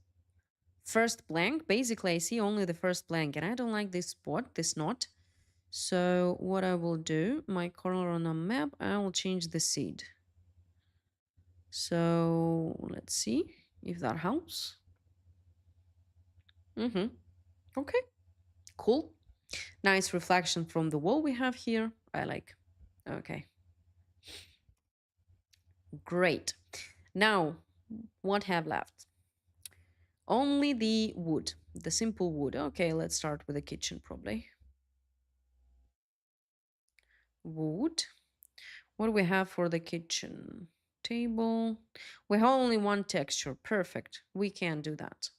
Speaker 1: first blank. Basically, I see only the first blank, and I don't like this spot, this knot. So what I will do, my color on a map, I will change the seed. So let's see if that helps. Mm-hmm. Okay, cool. Nice reflection from the wall we have here. I like. Okay, great. Now, what have left? Only the wood, the simple wood. Okay, let's start with the kitchen probably. Wood. What do we have for the kitchen? Table. We have only one texture. Perfect. We can do that.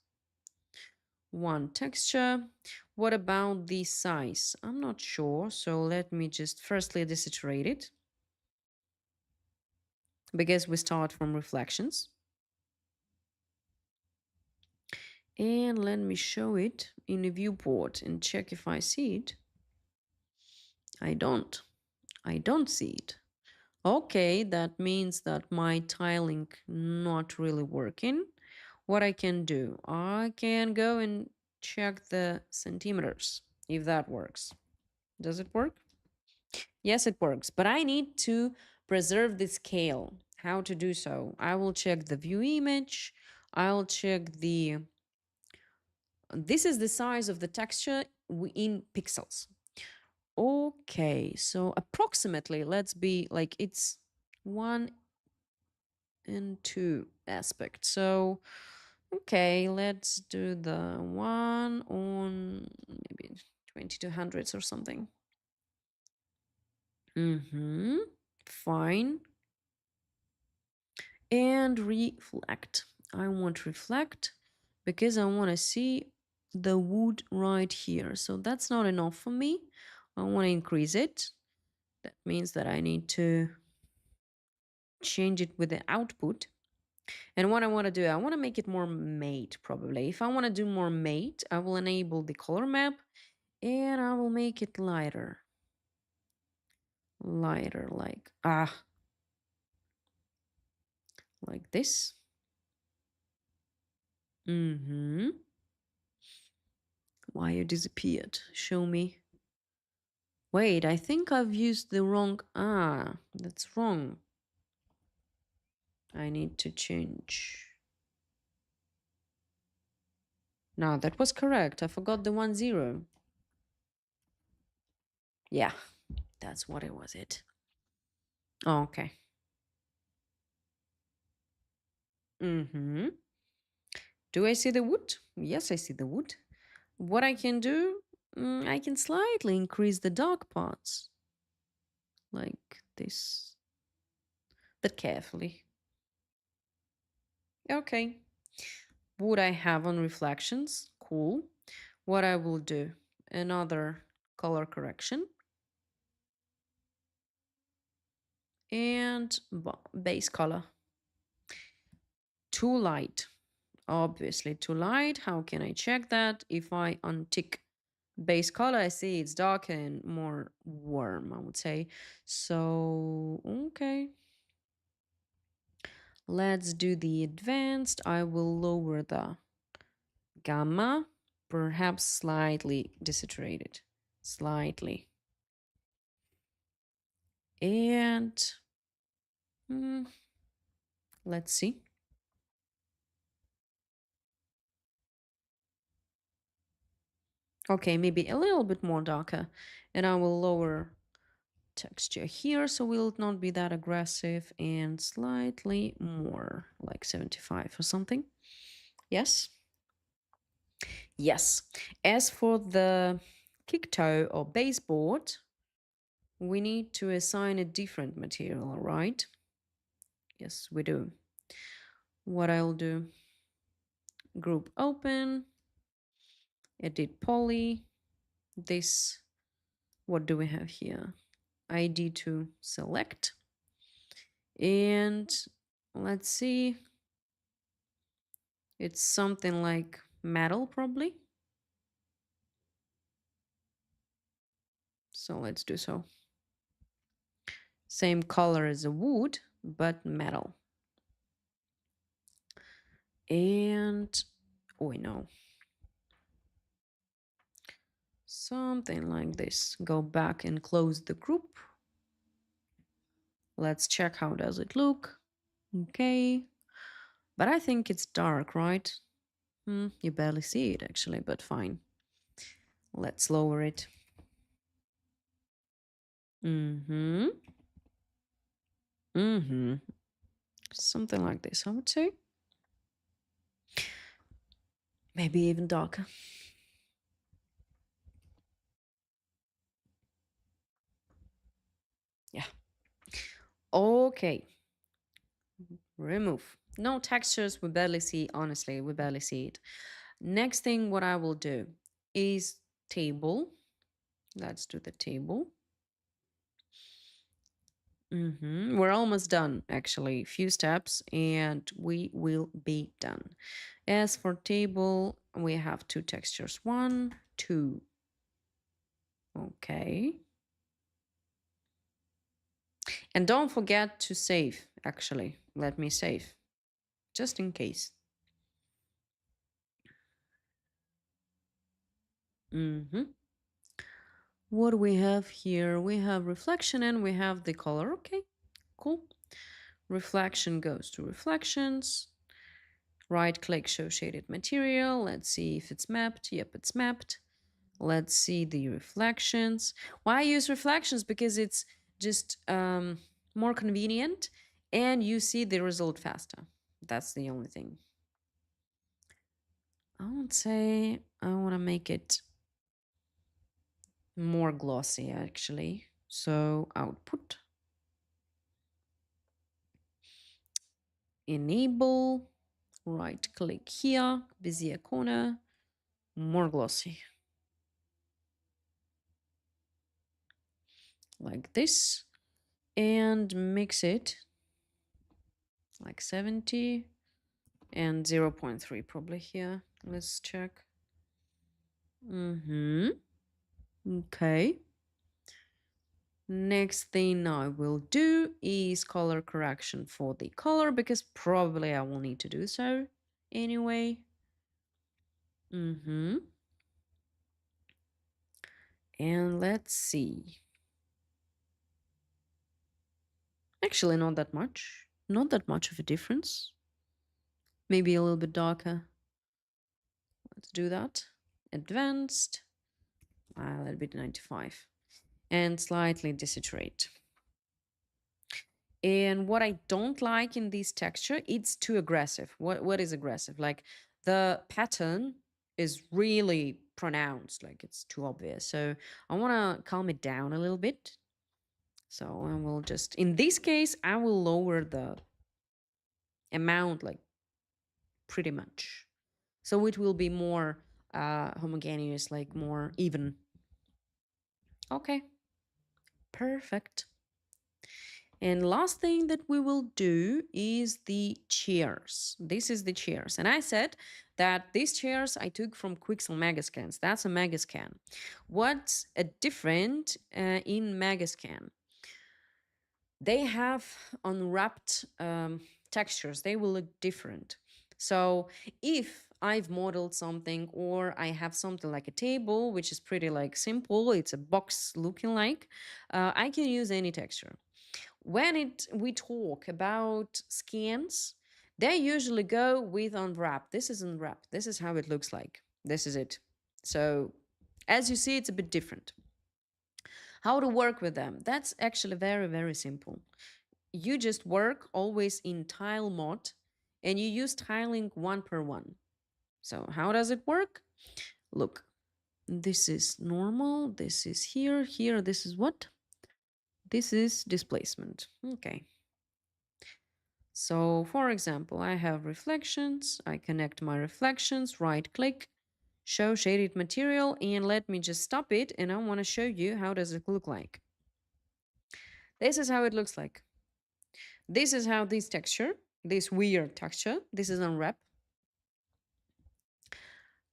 Speaker 1: One texture. What about the size? I'm not sure. So let me just firstly desaturate it because we start from reflections. And let me show it in a viewport and check if I see it. I don't. I don't see it. Okay, that means that my tiling not really working. What I can do, I can go and check the centimeters if that works. Does it work? Yes, it works, but I need to preserve the scale. How to do so? I will check the view image. I'll check the, this is the size of the texture in pixels. Okay, so approximately, let's be like it's 1 and 2 aspect. So, okay, let's do the one on maybe 2200s or something. Mm-hmm. Fine. And reflect. I want reflect because I want to see the wood right here. So that's not enough for me. I want to increase it. That means that I need to change it with the output. And what I want to do, I want to make it more matte probably. If I want to do more matte, I will enable the color map and I will make it lighter. Lighter, like this. Mm-hmm. Why you disappeared? Show me. Wait, I think I've used the wrong... that's wrong. I need to change. No, that was correct. I forgot the 1 0. Yeah, that's what it was it. Oh, okay. Mm-hmm. Do I see the wood? Yes, I see the wood. What I can do, I can slightly increase the dark parts. Like this. But carefully. Okay. Wood I have on reflections. Cool. What I will do, another color correction. And base color. Too light. Obviously too light. How can I check that? If I untick base color, I see it's darker and more warm, I would say. So, okay. Let's do the advanced. I will lower the gamma, perhaps slightly desaturated. Slightly. And let's see. Okay, maybe a little bit more darker. And I will lower texture here so will it not be that aggressive and slightly more like 75 or something. Yes. Yes. As for the kick toe or baseboard, we need to assign a different material, right? Yes, we do. What I'll do, group open, edit poly, this, what do we have here? ID to select. And let's see, it's something like metal probably. So let's do so. Same color as the wood, but metal. And, oh no. Something like this. Go back and close the group. Let's check how does it look. Okay. But I think it's dark, right? You barely see it actually, but fine. Let's lower it. Mm-hmm. Mm-hmm. Something like this, I would say. Maybe even darker. Yeah. Okay. Remove. No textures, we barely see, honestly, we barely see it. Next thing what I will do is table. Let's do the table. We're almost done, actually. Few steps and we will be done. As for table, we have two textures. One, two. Okay. And don't forget to save, actually. Let me save, just in case. What do we have here? We have reflection and we have the color. Okay, cool. Reflection goes to reflections. Right click, show shaded material. Let's see if it's mapped. Yep, it's mapped. Let's see the reflections. Why I use reflections? Because it's just more convenient and you see the result faster. That's the only thing. I would say I want to make it more glossy actually. So output, enable, right click here, Bezier corner, more glossy. Like this. And mix it like 70 and 0.3 probably here. Let's check. Okay. Next thing I will do is color correction for the color because probably I will need to do so anyway. And let's see. Actually, not that much. Not that much of a difference. Maybe a little bit darker. Let's do that. Advanced. Let it be 95. And slightly desaturate. And what I don't like in this texture, it's too aggressive. What is aggressive? Like the pattern is really pronounced, like it's too obvious. So I want to calm it down a little bit. So I will just, in this case, I will lower the amount like pretty much. So it will be more homogeneous, like more even. Okay, perfect. And last thing that we will do is the chairs. This is the chairs. And I said that these chairs I took from Quixel Megascans. That's a Megascan. What's different in Megascan? They have unwrapped textures. They will look different. So if I've modeled something or I have something like a table, which is pretty like simple, it's a box looking like, I can use any texture. When we talk about scans, they usually go with unwrap. This is unwrap. This is how it looks like. This is it. So as you see, it's a bit different. How to work with them? That's actually very, very simple. You just work always in tile mode and you use tiling one per one. So how does it work? Look, this is normal. This is here. Here, this is what? This is displacement. Okay. So for example, I have reflections. I connect my reflections, right click, show shaded material, and let me just stop it. And I want to show you how does it look like. This is how it looks like. This is how this texture, this weird texture, this is unwrap,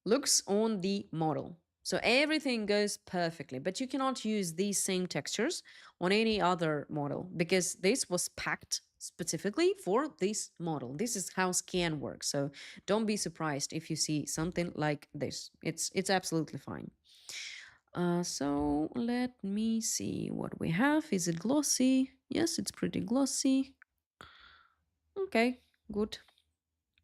Speaker 1: looks on the model. So everything goes perfectly, but you cannot use these same textures on any other model because this was packed specifically for this model. This is how scan works. So don't be surprised if you see something like this. It's absolutely fine. So let me see what we have. Is it glossy? Yes, it's pretty glossy. Okay, good.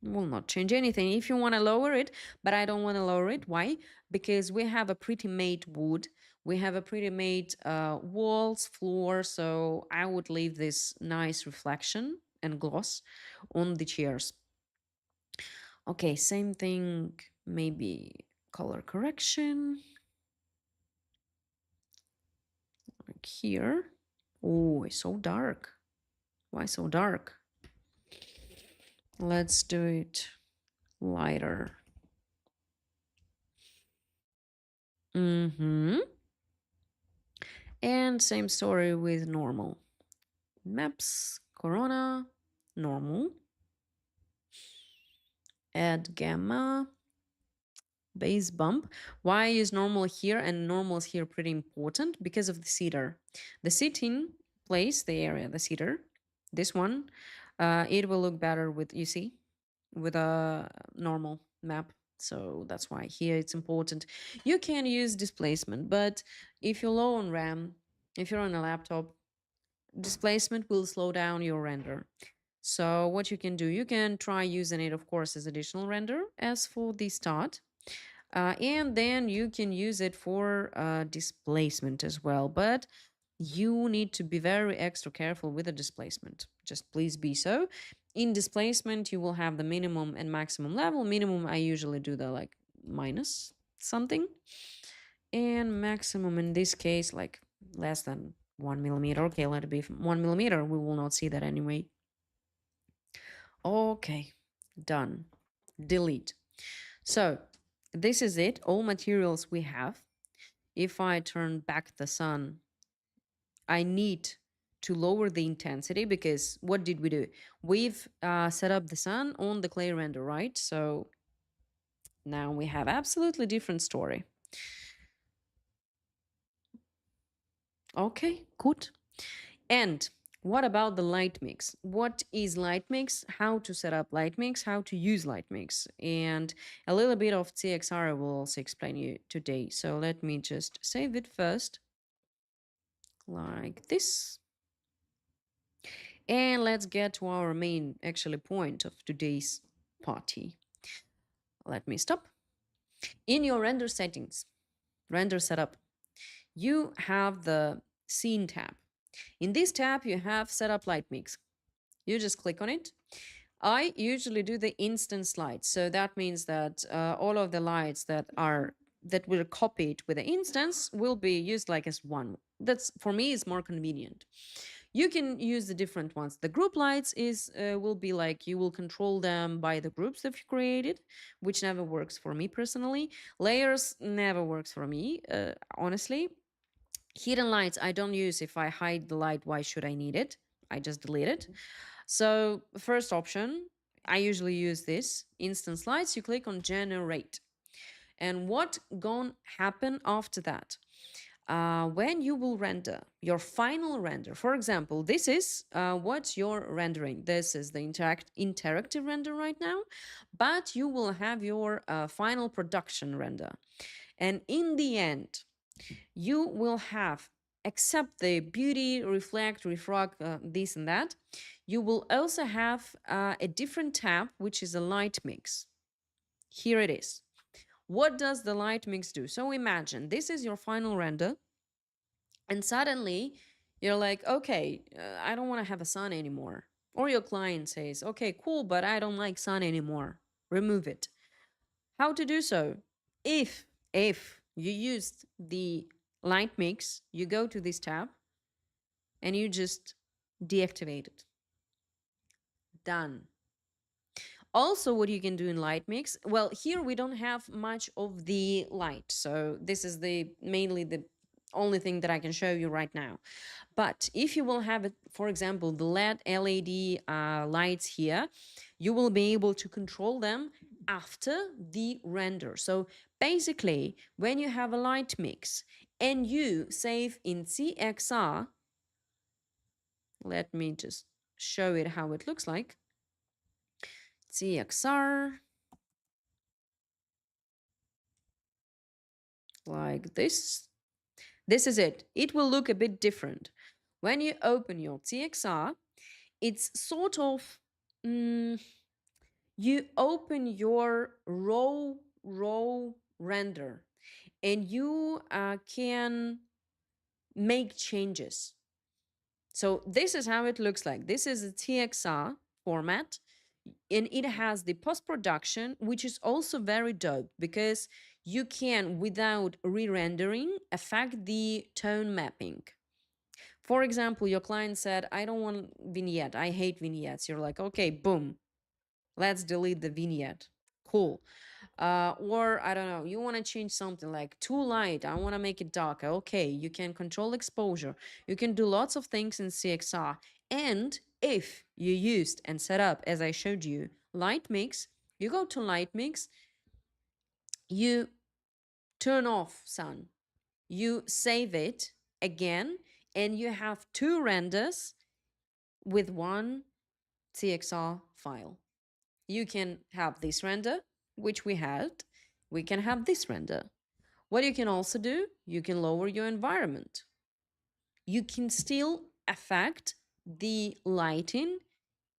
Speaker 1: will not change anything. If you want to lower it, but I don't want to lower it. Why? Because we have a pretty made wood. We have a pretty made walls, floor. So I would leave this nice reflection and gloss on the chairs. Okay, same thing, maybe color correction. Like here. Oh, it's so dark. Why so dark? Let's do it lighter. Mm-hmm. And same story with normal. Maps, Corona, normal. Add gamma, base bump. Why is normal here and normal is here pretty important? Because of the cedar. The seating place, the area, the cedar, this one, it will look better with, you see, with a normal map. So that's why here it's important. You can use displacement, but if you're low on RAM, if you're on a laptop, displacement will slow down your render. So what you can do, you can try using it, of course, as additional render as for the start. And then you can use it for displacement as well. But you need to be very extra careful with the displacement. Just please be so. In displacement, you will have the minimum and maximum level. Minimum, I usually do the like minus something. And maximum in this case, like less than 1 millimeter. Okay, let it be 1 millimeter. We will not see that anyway. Okay, done. Delete. So this is it. All materials we have. If I turn back the sun, I need to lower the intensity because what did we do? We've set up the sun on the clay render, right? So now we have absolutely different story. Okay, good. And what about the LightMix? What is LightMix? How to set up LightMix? How to use LightMix? And a little bit of CXR I will also explain you today. So let me just save it first, like this. And let's get to our main actually point of today's party. Let me stop. In your render settings, render setup, you have the scene tab. In this tab, you have setup LightMix. You just click on it. I usually do the instance lights. So that means that all of the lights that were copied with the instance will be used like as one. That's for me is more convenient. You can use the different ones. The group lights is will be like you will control them by the groups that you created, which never works for me personally. Layers never works for me, honestly. Hidden lights I don't use. If I hide the light, why should I need it? I just delete it. So first option, I usually use this instance lights. You click on generate. And what gonna happen after that? When you will render your final render, for example, this is what you're rendering. This is the interactive render right now, but you will have your final production render. And in the end, you will have, except the beauty, reflect, refrag, this and that, you will also have a different tab, which is a light mix. Here it is. What does the light mix do? So imagine this is your final render, and suddenly you're like, okay, I don't want to have a sun anymore. Or your client says, okay, cool, but I don't like sun anymore. Remove it. How to do so? If you used the light mix, you go to this tab and you just deactivate it. Done. Also, what you can do in light mix, well, here we don't have much of the light, so this is the mainly the only thing that I can show you right now. But if you will have it, for example, the LED lights here, you will be able to control them after the render. So basically, when you have a light mix and you save in CXR, let me just show it how it looks like. CXR, like this. This is it. It will look a bit different. When you open your CXR, it's sort of, you open your raw render, and you can make changes. So this is how it looks like. This is a TXR format, and it has the post production, which is also very dope because you can, without re-rendering, affect the tone mapping. For example, your client said, I don't want vignette, I hate vignettes. You're like, okay, boom, let's delete the vignette. Cool. Or I don't know, you want to change something like too light, I want to make it darker. Okay, you can control exposure. You can do lots of things in CXR. And if you used and set up, as I showed you, LightMix, you go to LightMix, you turn off sun, you save it again, and you have two renders with one CXR file. You can have this render, which we had. We can have this render. What you can also do, you can lower your environment. You can still affect the lighting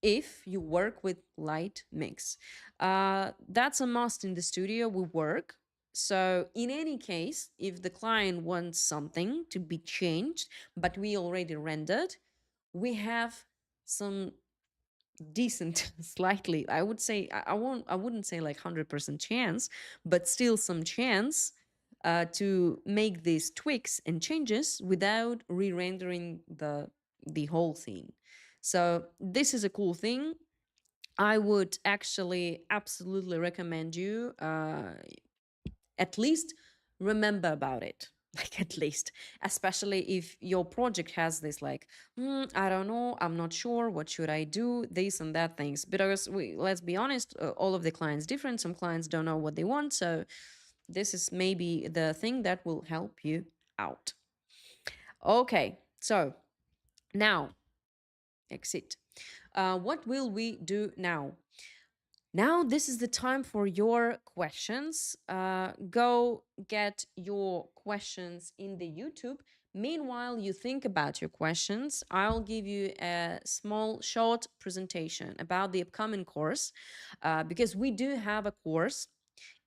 Speaker 1: if you work with light mix. That's a must in the studio we work. So in any case, if the client wants something to be changed, but we already rendered, we have some decent slightly, I would say, I wouldn't say like 100% chance, but still some chance to make these tweaks and changes without re-rendering the whole scene. So this is a cool thing. I would actually absolutely recommend you at least remember about it. Like, at least, especially if your project has this like, I don't know, I'm not sure, what should I do, this and that things. Because let's be honest, all of the clients different. Some clients don't know what they want, so this is maybe the thing that will help you out. Okay, so now exit. What will we do now? Now, this is the time for your questions. Go get your questions in the YouTube. Meanwhile, you think about your questions. I'll give you a small, short presentation about the upcoming course because we do have a course,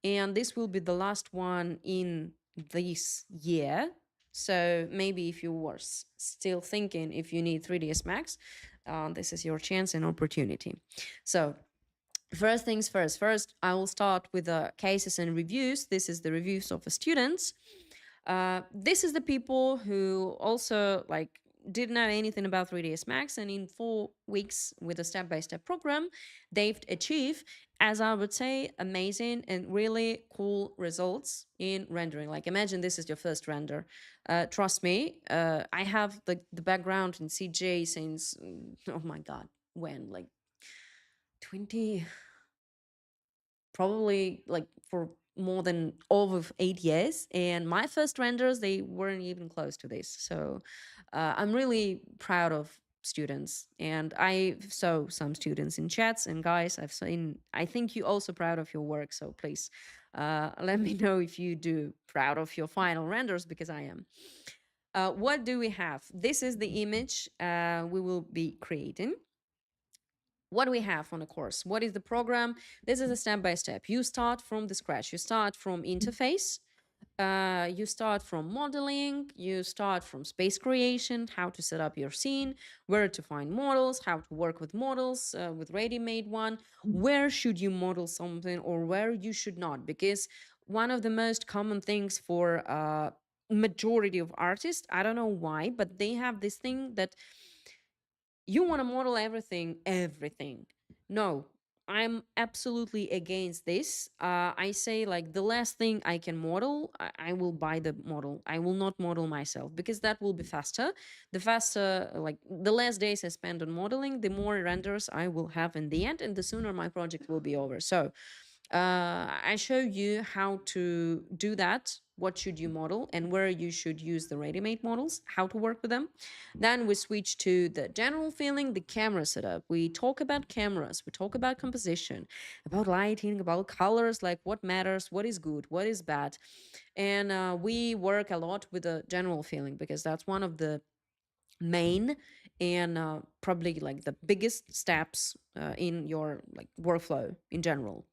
Speaker 1: and this will be the last one in this year. So maybe if you were still thinking if you need 3ds Max, this is your chance and opportunity. So first things first. First, I will start with the cases and reviews. This is the reviews of the students. This is the people who also like didn't know anything about 3ds Max, and in 4 weeks with a step-by-step program, they've achieved, as I would say, amazing and really cool results in rendering. Like, imagine this is your first render. Trust me, I have the background in CJ since, oh my God, when? Like 20, probably like for more than over 8 years, and my first renders, they weren't even close to this. So I'm really proud of students, and I saw some students in chats, and guys, I've seen, I think you also proud of your work. So please let me know if you do proud of your final renders, because I am. What do we have? This is the image we will be creating. What do we have on the course? What is the program? This is a step by step. You start from the scratch. You start from interface. You start from modeling. You start from space creation, how to set up your scene, where to find models, how to work with models, with ready-made one, where should you model something or where you should not. Because one of the most common things for majority of artists, I don't know why, but they have this thing that you want to model everything. No, I'm absolutely against this. I say, like, the last thing I can model, I will buy the model. I will not model myself, because that will be faster. The faster, like, the less days I spend on modeling, the more renders I will have in the end, and the sooner my project will be over. So I show you how to do that. What should you model and where you should use the ready-made models, how to work with them. Then we switch to the general feeling, the camera setup. We talk about cameras, we talk about composition, about lighting, about colors, like what matters, what is good, what is bad. And we work a lot with the general feeling, because that's one of the main and probably like the biggest steps in your like workflow in general.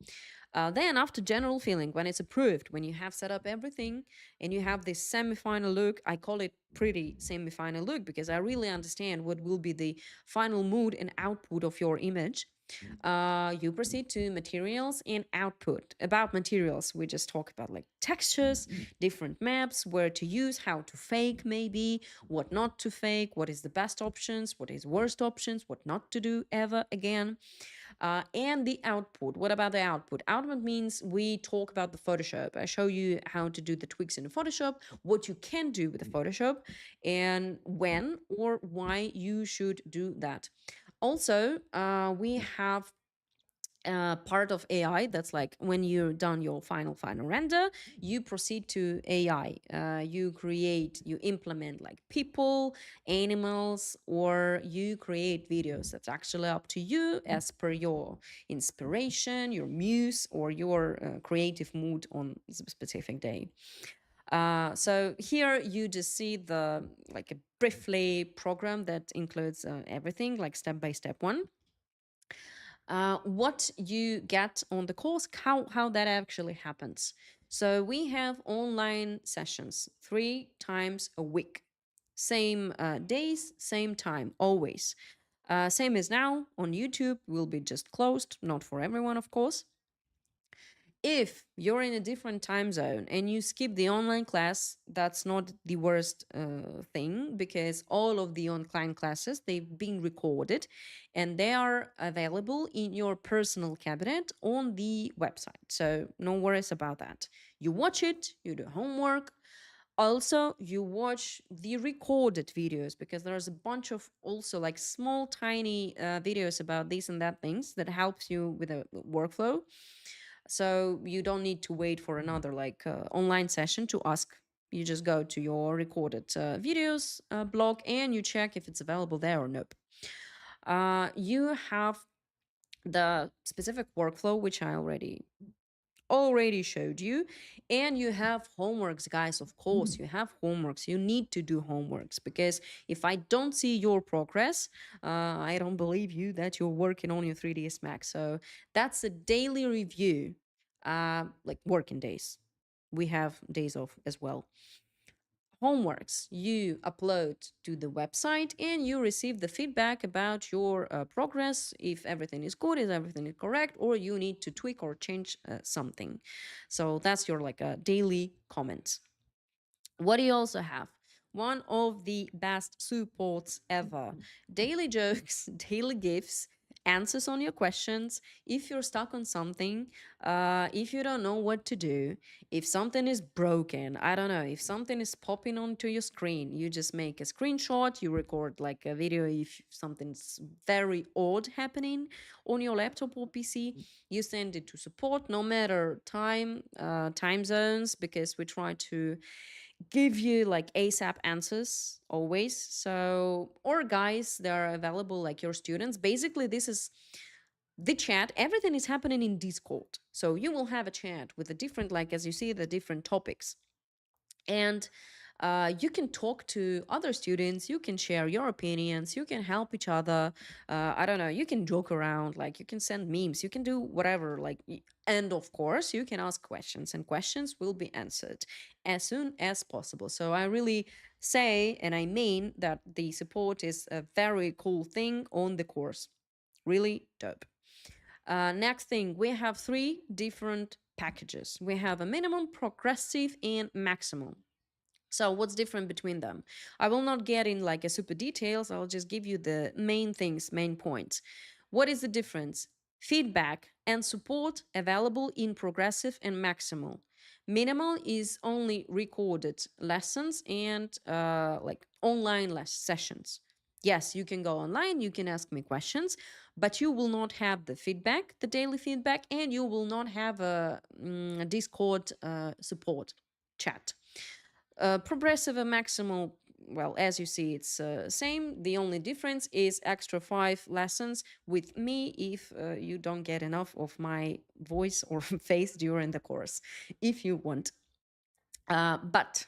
Speaker 1: Then after general feeling, when it's approved, when you have set up everything and you have this semi-final look, I call it pretty semi-final look because I really understand what will be the final mood and output of your image. You proceed to materials and output. About materials, we just talk about like textures, different maps, where to use, how to fake maybe, what not to fake, what is the best options, what is worst options, what not to do ever again. And the output. What about the output? Output means we talk about the Photoshop. I show you how to do the tweaks in the Photoshop, what you can do with the Photoshop, and when or why you should do that. Also, we have part of AI that's like when you're done your final render, you proceed to AI. You implement like people, animals, or you create videos. That's actually up to you as per your inspiration, your muse, or your creative mood on a specific day. So here you just see the like a briefly program that includes everything like step by step one. What you get on the course, how that actually happens. So we have online sessions 3 times a week, same days, same time, always. Same as now on YouTube, will be just closed, not for everyone, of course. If you're in a different time zone and you skip the online class, that's not the worst thing, because all of the online classes, they've been recorded and they are available in your personal cabinet on the website. So no worries about that. You watch it, you do homework. Also, you watch the recorded videos, because there's a bunch of also like small tiny videos about these and that things that helps you with a workflow. So you don't need to wait for another like online session to ask. You just go to your recorded videos blog and you check if it's available there or nope. You have the specific workflow, which I already showed you, and you have homeworks, guys. Of course you have homeworks. You need to do homeworks, because if I don't see your progress, I don't believe you that you're working on your 3ds Max. So that's a daily review, like working days. We have days off as well. Homeworks you upload to the website and you receive the feedback about your progress, if everything is good, if everything is correct, or you need to tweak or change something. So that's your like a daily comments. What do you also have? One of the best supports ever. Daily jokes, daily gifts, answers on your questions. If you're stuck on something, if you don't know what to do, if something is broken, I don't know, if something is popping onto your screen, you just make a screenshot, you record like a video if something's very odd happening on your laptop or PC, you send it to support, no matter time zones, because we try to give you like ASAP answers always. So, or guys, they're available like your students. Basically, this is the chat. Everything is happening in Discord. So you will have a chat with the different, like as you see, the different topics. And you can talk to other students, you can share your opinions, you can help each other. I don't know, you can joke around, like you can send memes, you can do whatever, like, and of course, you can ask questions, and questions will be answered as soon as possible. So I really say, and I mean, that the support is a very cool thing on the course. Really dope. Next thing, we have 3 different packages. We have a minimum, progressive, and maximum. So what's different between them? I will not get in like a super details. I'll just give you the main things, main points. What is the difference? Feedback and support available in progressive and maximal. Minimal is only recorded lessons and like online sessions. Yes, you can go online, you can ask me questions, but you will not have the feedback, the daily feedback, and you will not have a Discord support chat. Progressive and maximal, well, as you see, it's same. The only difference is extra 5 lessons with me if you don't get enough of my voice or face during the course, if you want. But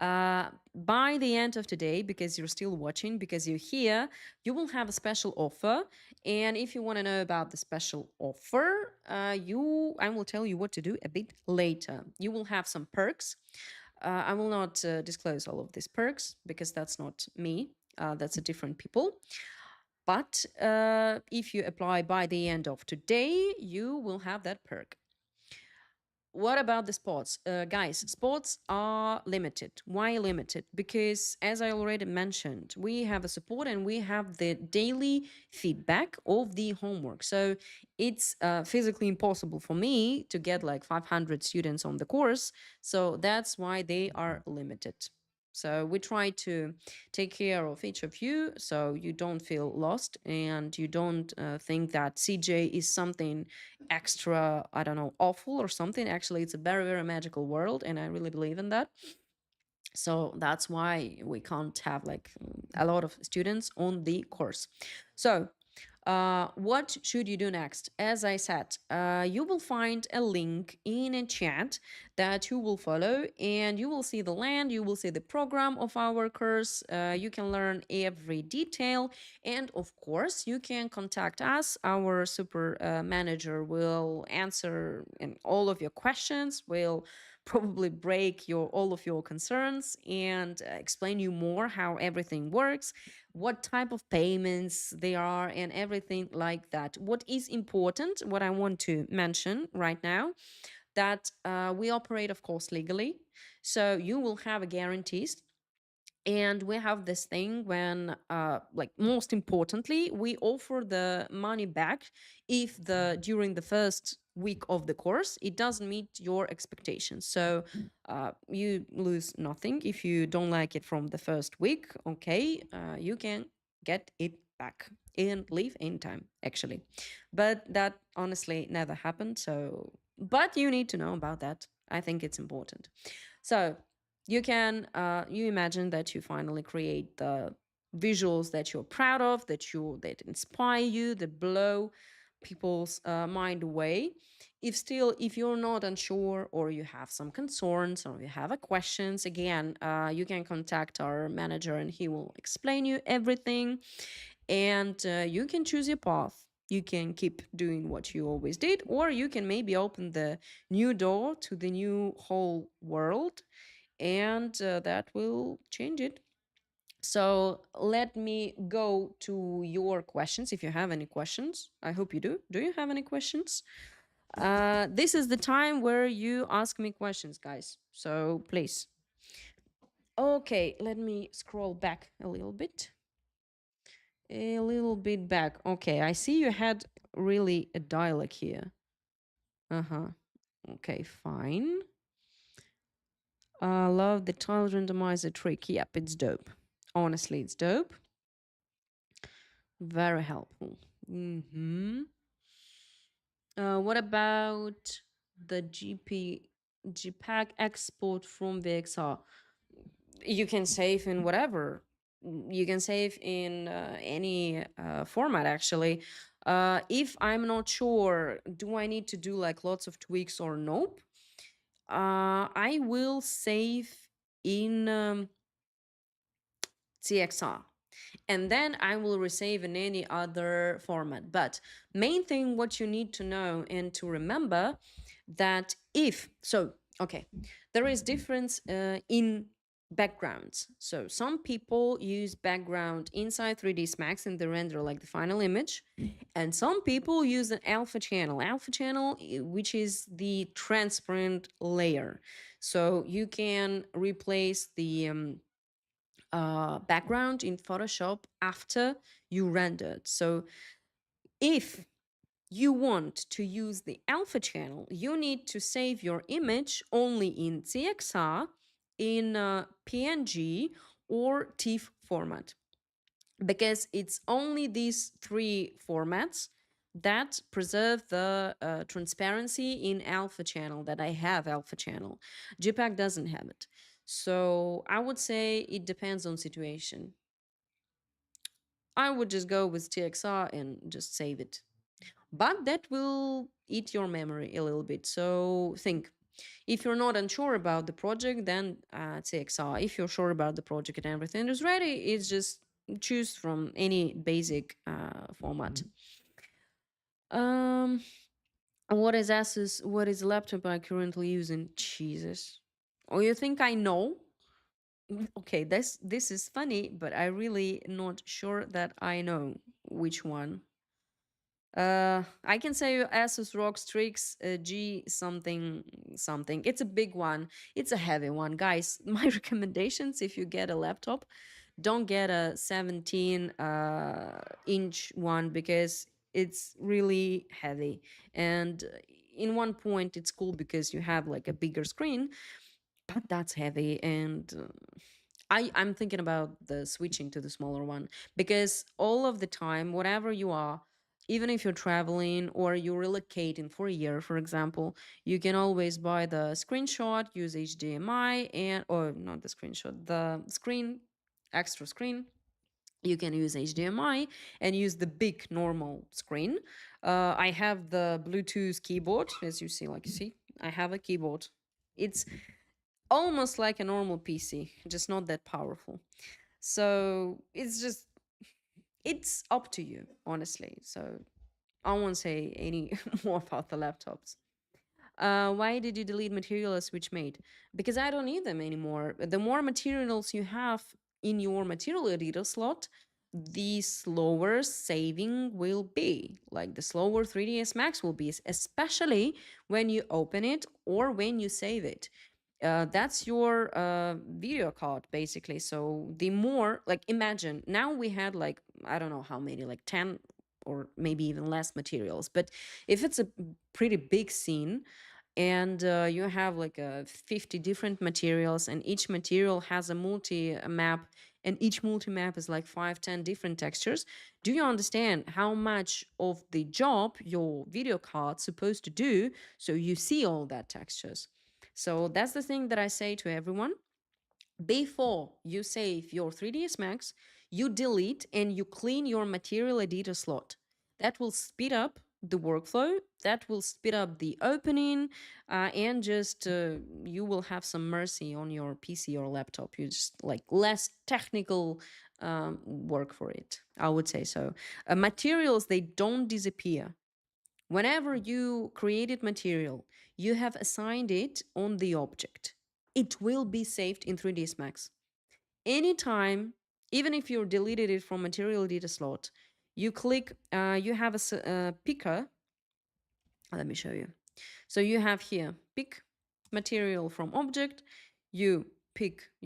Speaker 1: By the end of today, because you're still watching, because you're here, you will have a special offer. And if you want to know about the special offer, I will tell you what to do a bit later. You will have some perks. I will not disclose all of these perks because that's not me. That's a different people. But if you apply by the end of today, you will have that perk. What about the spots? Guys, spots are limited. Why limited? Because, as I already mentioned, we have a support and we have the daily feedback of the homework. So it's physically impossible for me to get like 500 students on the course. So that's why they are limited. So we try to take care of each of you so you don't feel lost and you don't think that CJ is something extra, I don't know, awful or something. Actually, it's a very, very magical world, and I really believe in that. So that's why we can't have like a lot of students on the course. So what should you do next? As I said, you will find a link in a chat that you will follow, and you will see the land, you will see the program of our course. You can learn every detail, and of course, you can contact us. Our super manager will answer all of your questions. Will probably break your all of your concerns and explain you more how everything works, what type of payments they are, and everything like that. What is important, what I want to mention right now, that we operate, of course, legally. So you will have a guarantees, and we have this thing when like most importantly, we offer the money back if the during the first week of the course it doesn't meet your expectations. So you lose nothing if you don't like it from the first week. Okay, you can get it back and leave anytime, actually. But that honestly never happened. So but you need to know about that. I think it's important. So you can you imagine that you finally create the visuals that you're proud of, that inspire you, that blow people's mind away. If you're not unsure, or you have some concerns, or you have a questions, again, you can contact our manager and he will explain you everything. And you can choose your path. You can keep doing what you always did, or you can maybe open the new door to the new whole world, and that will change it. So let me go to your questions if you have any questions. I hope you do. Do you have any questions? This is the time where you ask me questions, guys. So please. Okay, let me scroll back a little bit. A little bit back. Okay, I see you had really a dialogue here. Uh huh. Okay, fine. I love the tile randomizer trick. Yep, it's dope. Honestly, it's dope. Very helpful. Mm-hmm. What about the GPEG export from VXR? You can save in whatever. You can save in any format, actually. If I'm not sure, do I need to do like lots of tweaks or nope? I will save in CXR, and then I will resave in any other format. But main thing what you need to know and to remember, that if so, okay, there is difference in backgrounds. So some people use background inside 3ds Max and they render like the final image, and some people use an alpha channel, which is the transparent layer. So you can replace the background in Photoshop after you rendered. So if you want to use the alpha channel, you need to save your image only in CXR, in PNG, or TIFF format, because it's only these three formats that preserve the transparency in alpha channel, that I have alpha channel. JPEG doesn't have it. So I would say it depends on situation. I would just go with TXR and just save it. But that will eat your memory a little bit. So think. If you're not unsure about the project, then it's XR. If you're sure about the project and everything is ready, it's just choose from any basic format. Um, what is Asus? What is the laptop I currently using? Jesus. Oh, you think I know? Okay, this is funny, but I really not sure that I know which one. I can say Asus ROG Strix G something something. It's a big one. It's a heavy one, guys. My recommendations: if you get a laptop, don't get a 17 inch one because it's really heavy. And in one point, it's cool because you have like a bigger screen, but that's heavy. And I'm thinking about the switching to the smaller one because all of the time, whatever you are, even if you're traveling or you're relocating for a year, for example, you can always buy the screenshot, use HDMI, and or not the screenshot, the screen, extra screen. You can use HDMI and use the big normal screen. I have the Bluetooth keyboard, as you see, like you see, I have a keyboard. It's almost like a normal PC, just not that powerful. So it's up to you, honestly. So I won't say any more about the laptops. Why did you delete materials which made? Because I don't need them anymore. The more materials you have in your material editor slot, the slower saving will be. Like the slower 3ds Max will be, especially when you open it or when you save it. That's your video card basically. So the more, like, imagine now we had like, I don't know how many, like 10 or maybe even less materials, but if it's a pretty big scene and you have like 50 different materials and each material has a multi map and each multi map is like 5, 10 different textures, do you understand how much of the job your video card's supposed to do so you see all that textures? So that's the thing that I say to everyone. Before you save your 3ds Max, you delete and you clean your material editor slot. That will speed up the workflow, that will speed up the opening, and just you will have some mercy on your PC or laptop. You just like less technical work for it, I would say. So materials, they don't disappear. Whenever you created material, you have assigned it on the object. It will be saved in 3ds Max. Anytime, even if you deleted it from material data slot, you click, you have a picker. Let me show you. So you have here, pick material from object, you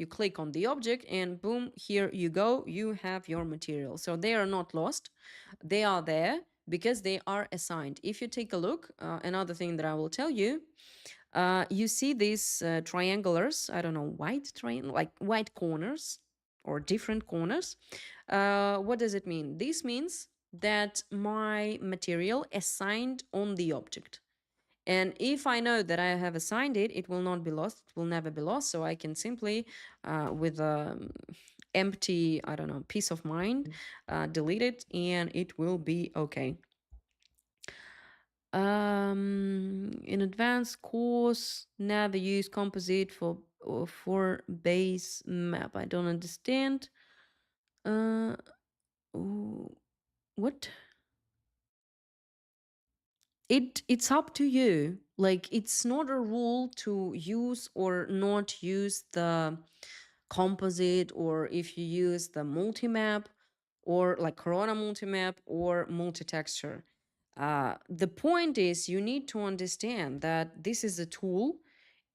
Speaker 1: click on the object and boom, here you go, you have your material. So they are not lost, they are there because they are assigned. If you take a look, another thing that I will tell you, you see these triangulars, I don't know, like white corners or different corners. What does it mean? This means that my material assigned on the object. And if I know that I have assigned it, it will not be lost. It will never be lost. So I can simply, with empty, I don't know, peace of mind, delete it and it will be okay. In advanced course, never use composite for base map. I don't understand. Uh, what? It's up to you. Like it's not a rule to use or not use the composite, or if you use the multi-map or like Corona multi-map or multi-texture. The point is you need to understand that this is a tool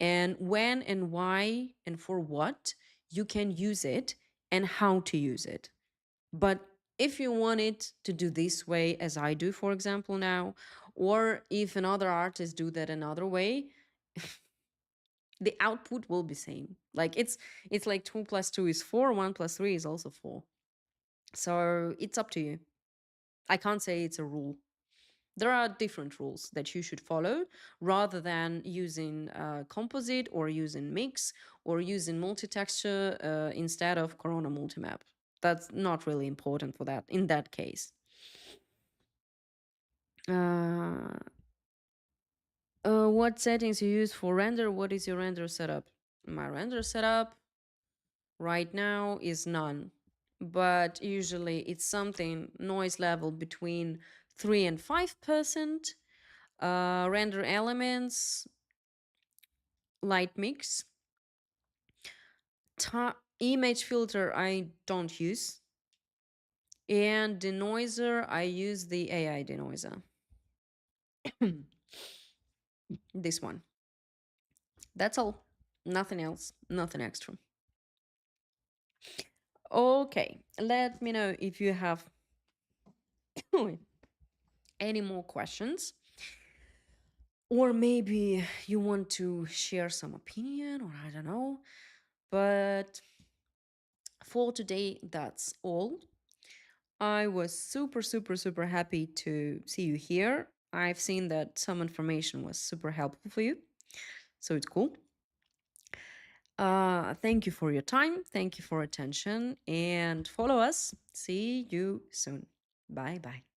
Speaker 1: and when and why and for what you can use it and how to use it. But if you want it to do this way, as I do, for example, now, or if another artist do that another way, the output will be same. Like it's like 2 + 2 is 4, 1 + 3 is also 4. So it's up to you. I can't say it's a rule. There are different rules that you should follow rather than using composite or using mix or using multi-texture instead of Corona multimap. That's not really important for that in that case. Uh, What settings you use for render? What is your render setup? My render setup right now is none, but usually it's something noise level between 3 and 5%. Render elements, LightMix. Image filter I don't use. And denoiser, I use the AI denoiser. This one. That's all. Nothing else. Nothing extra. Okay, let me know if you have any more questions. Or maybe you want to share some opinion, or I don't know. But for today, that's all. I was super, super, super happy to see you here. I've seen that some information was super helpful for you, so it's cool. Thank you for your time. Thank you for attention, and follow us. See you soon. Bye bye.